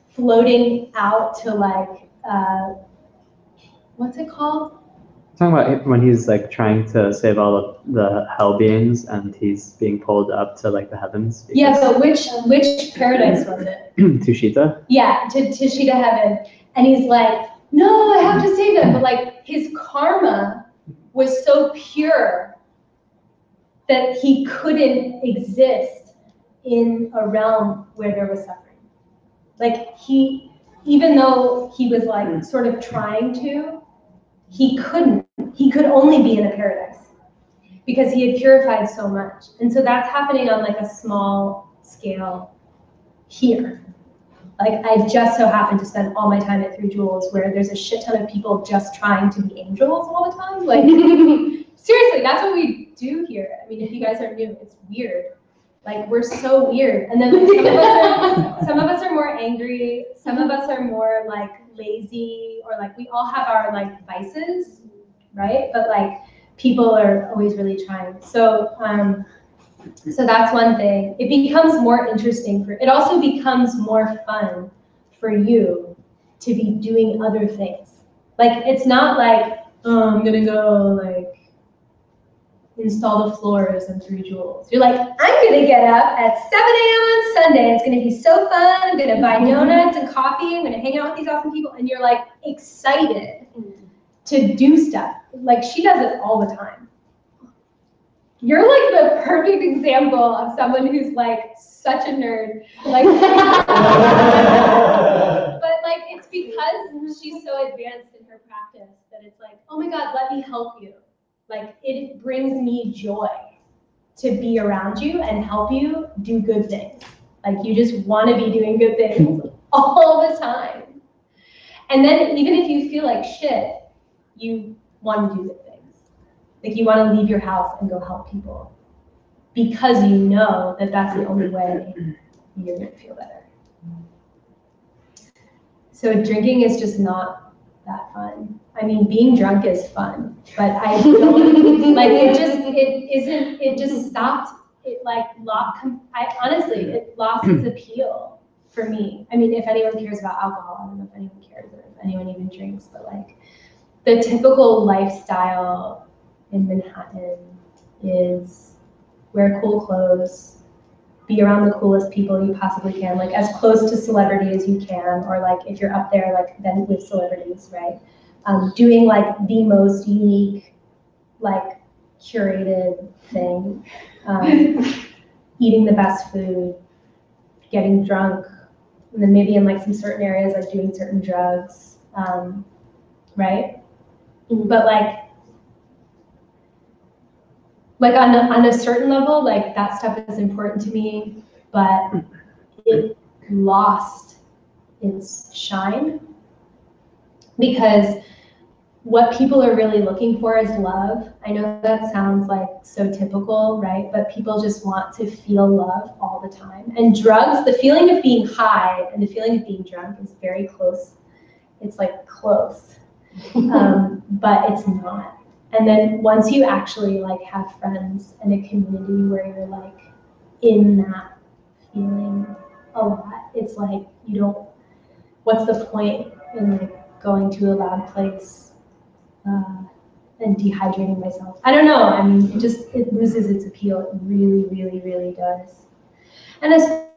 floating out to like, what's it called? Talking about when he's like trying to save all of the hell beings and he's being pulled up to like the heavens. Yeah, but which paradise was it? Tushita? Yeah, to Tushita heaven. And he's like, no, I have to save them. But like his karma was so pure that he couldn't exist in a realm where there was suffering. Like even though he was like sort of trying to, he couldn't. He could only be in a paradise because he had purified so much. And so that's happening on like a small scale here. Like, I just so happen to spend all my time at 3 Jewels, where there's a shit ton of people just trying to be angels all the time. Like, seriously, that's what we do here. I mean, if you guys are new, it's weird. Like, we're so weird. And then like, some of us are more angry. Some of us are more like lazy, or like we all have our like vices, right? But like people are always really trying. So so that's one thing. It becomes more interesting it also becomes more fun for you to be doing other things. Like, it's not like, oh, I'm gonna go like install the floors in 3 Jewels. You're like, I'm gonna get up at 7 a.m. on Sunday. It's gonna be so fun. I'm gonna buy donuts and coffee. I'm gonna hang out with these awesome people. And you're like excited to do stuff. Like, she does it all the time. You're like the perfect example of someone who's like such a nerd. Like, but like, it's because she's so advanced in her practice that it's like, oh my God, let me help you. Like, it brings me joy to be around you and help you do good things. Like, you just want to be doing good things all the time. And then even if you feel like shit, you want to do good things. Like, you want to leave your house and go help people because you know that that's the only way you're going to feel better. So drinking is just not that fun. I mean, being drunk is fun, but I don't, like, it just stopped. It like honestly, it lost its appeal for me. I mean, if anyone cares about alcohol, I don't know if anyone cares or if anyone even drinks, but like the typical lifestyle in Manhattan is wear cool clothes, be around the coolest people you possibly can, like as close to celebrity as you can, or like if you're up there, like then with celebrities, right? Doing like the most unique, like curated thing, eating the best food, getting drunk, and then maybe in like some certain areas, like doing certain drugs, right? But like on a certain level, like that stuff is important to me, but it lost its shine because what people are really looking for is love. I know that sounds like so typical, right? But people just want to feel love all the time. And drugs, the feeling of being high and the feeling of being drunk is very close. It's like close, but it's not. And then once you actually like have friends and a community where you're like in that feeling a lot, it's like you don't, what's the point in like going to a loud place and dehydrating myself? I don't know. I mean, it loses its appeal. It really, really, really does. And as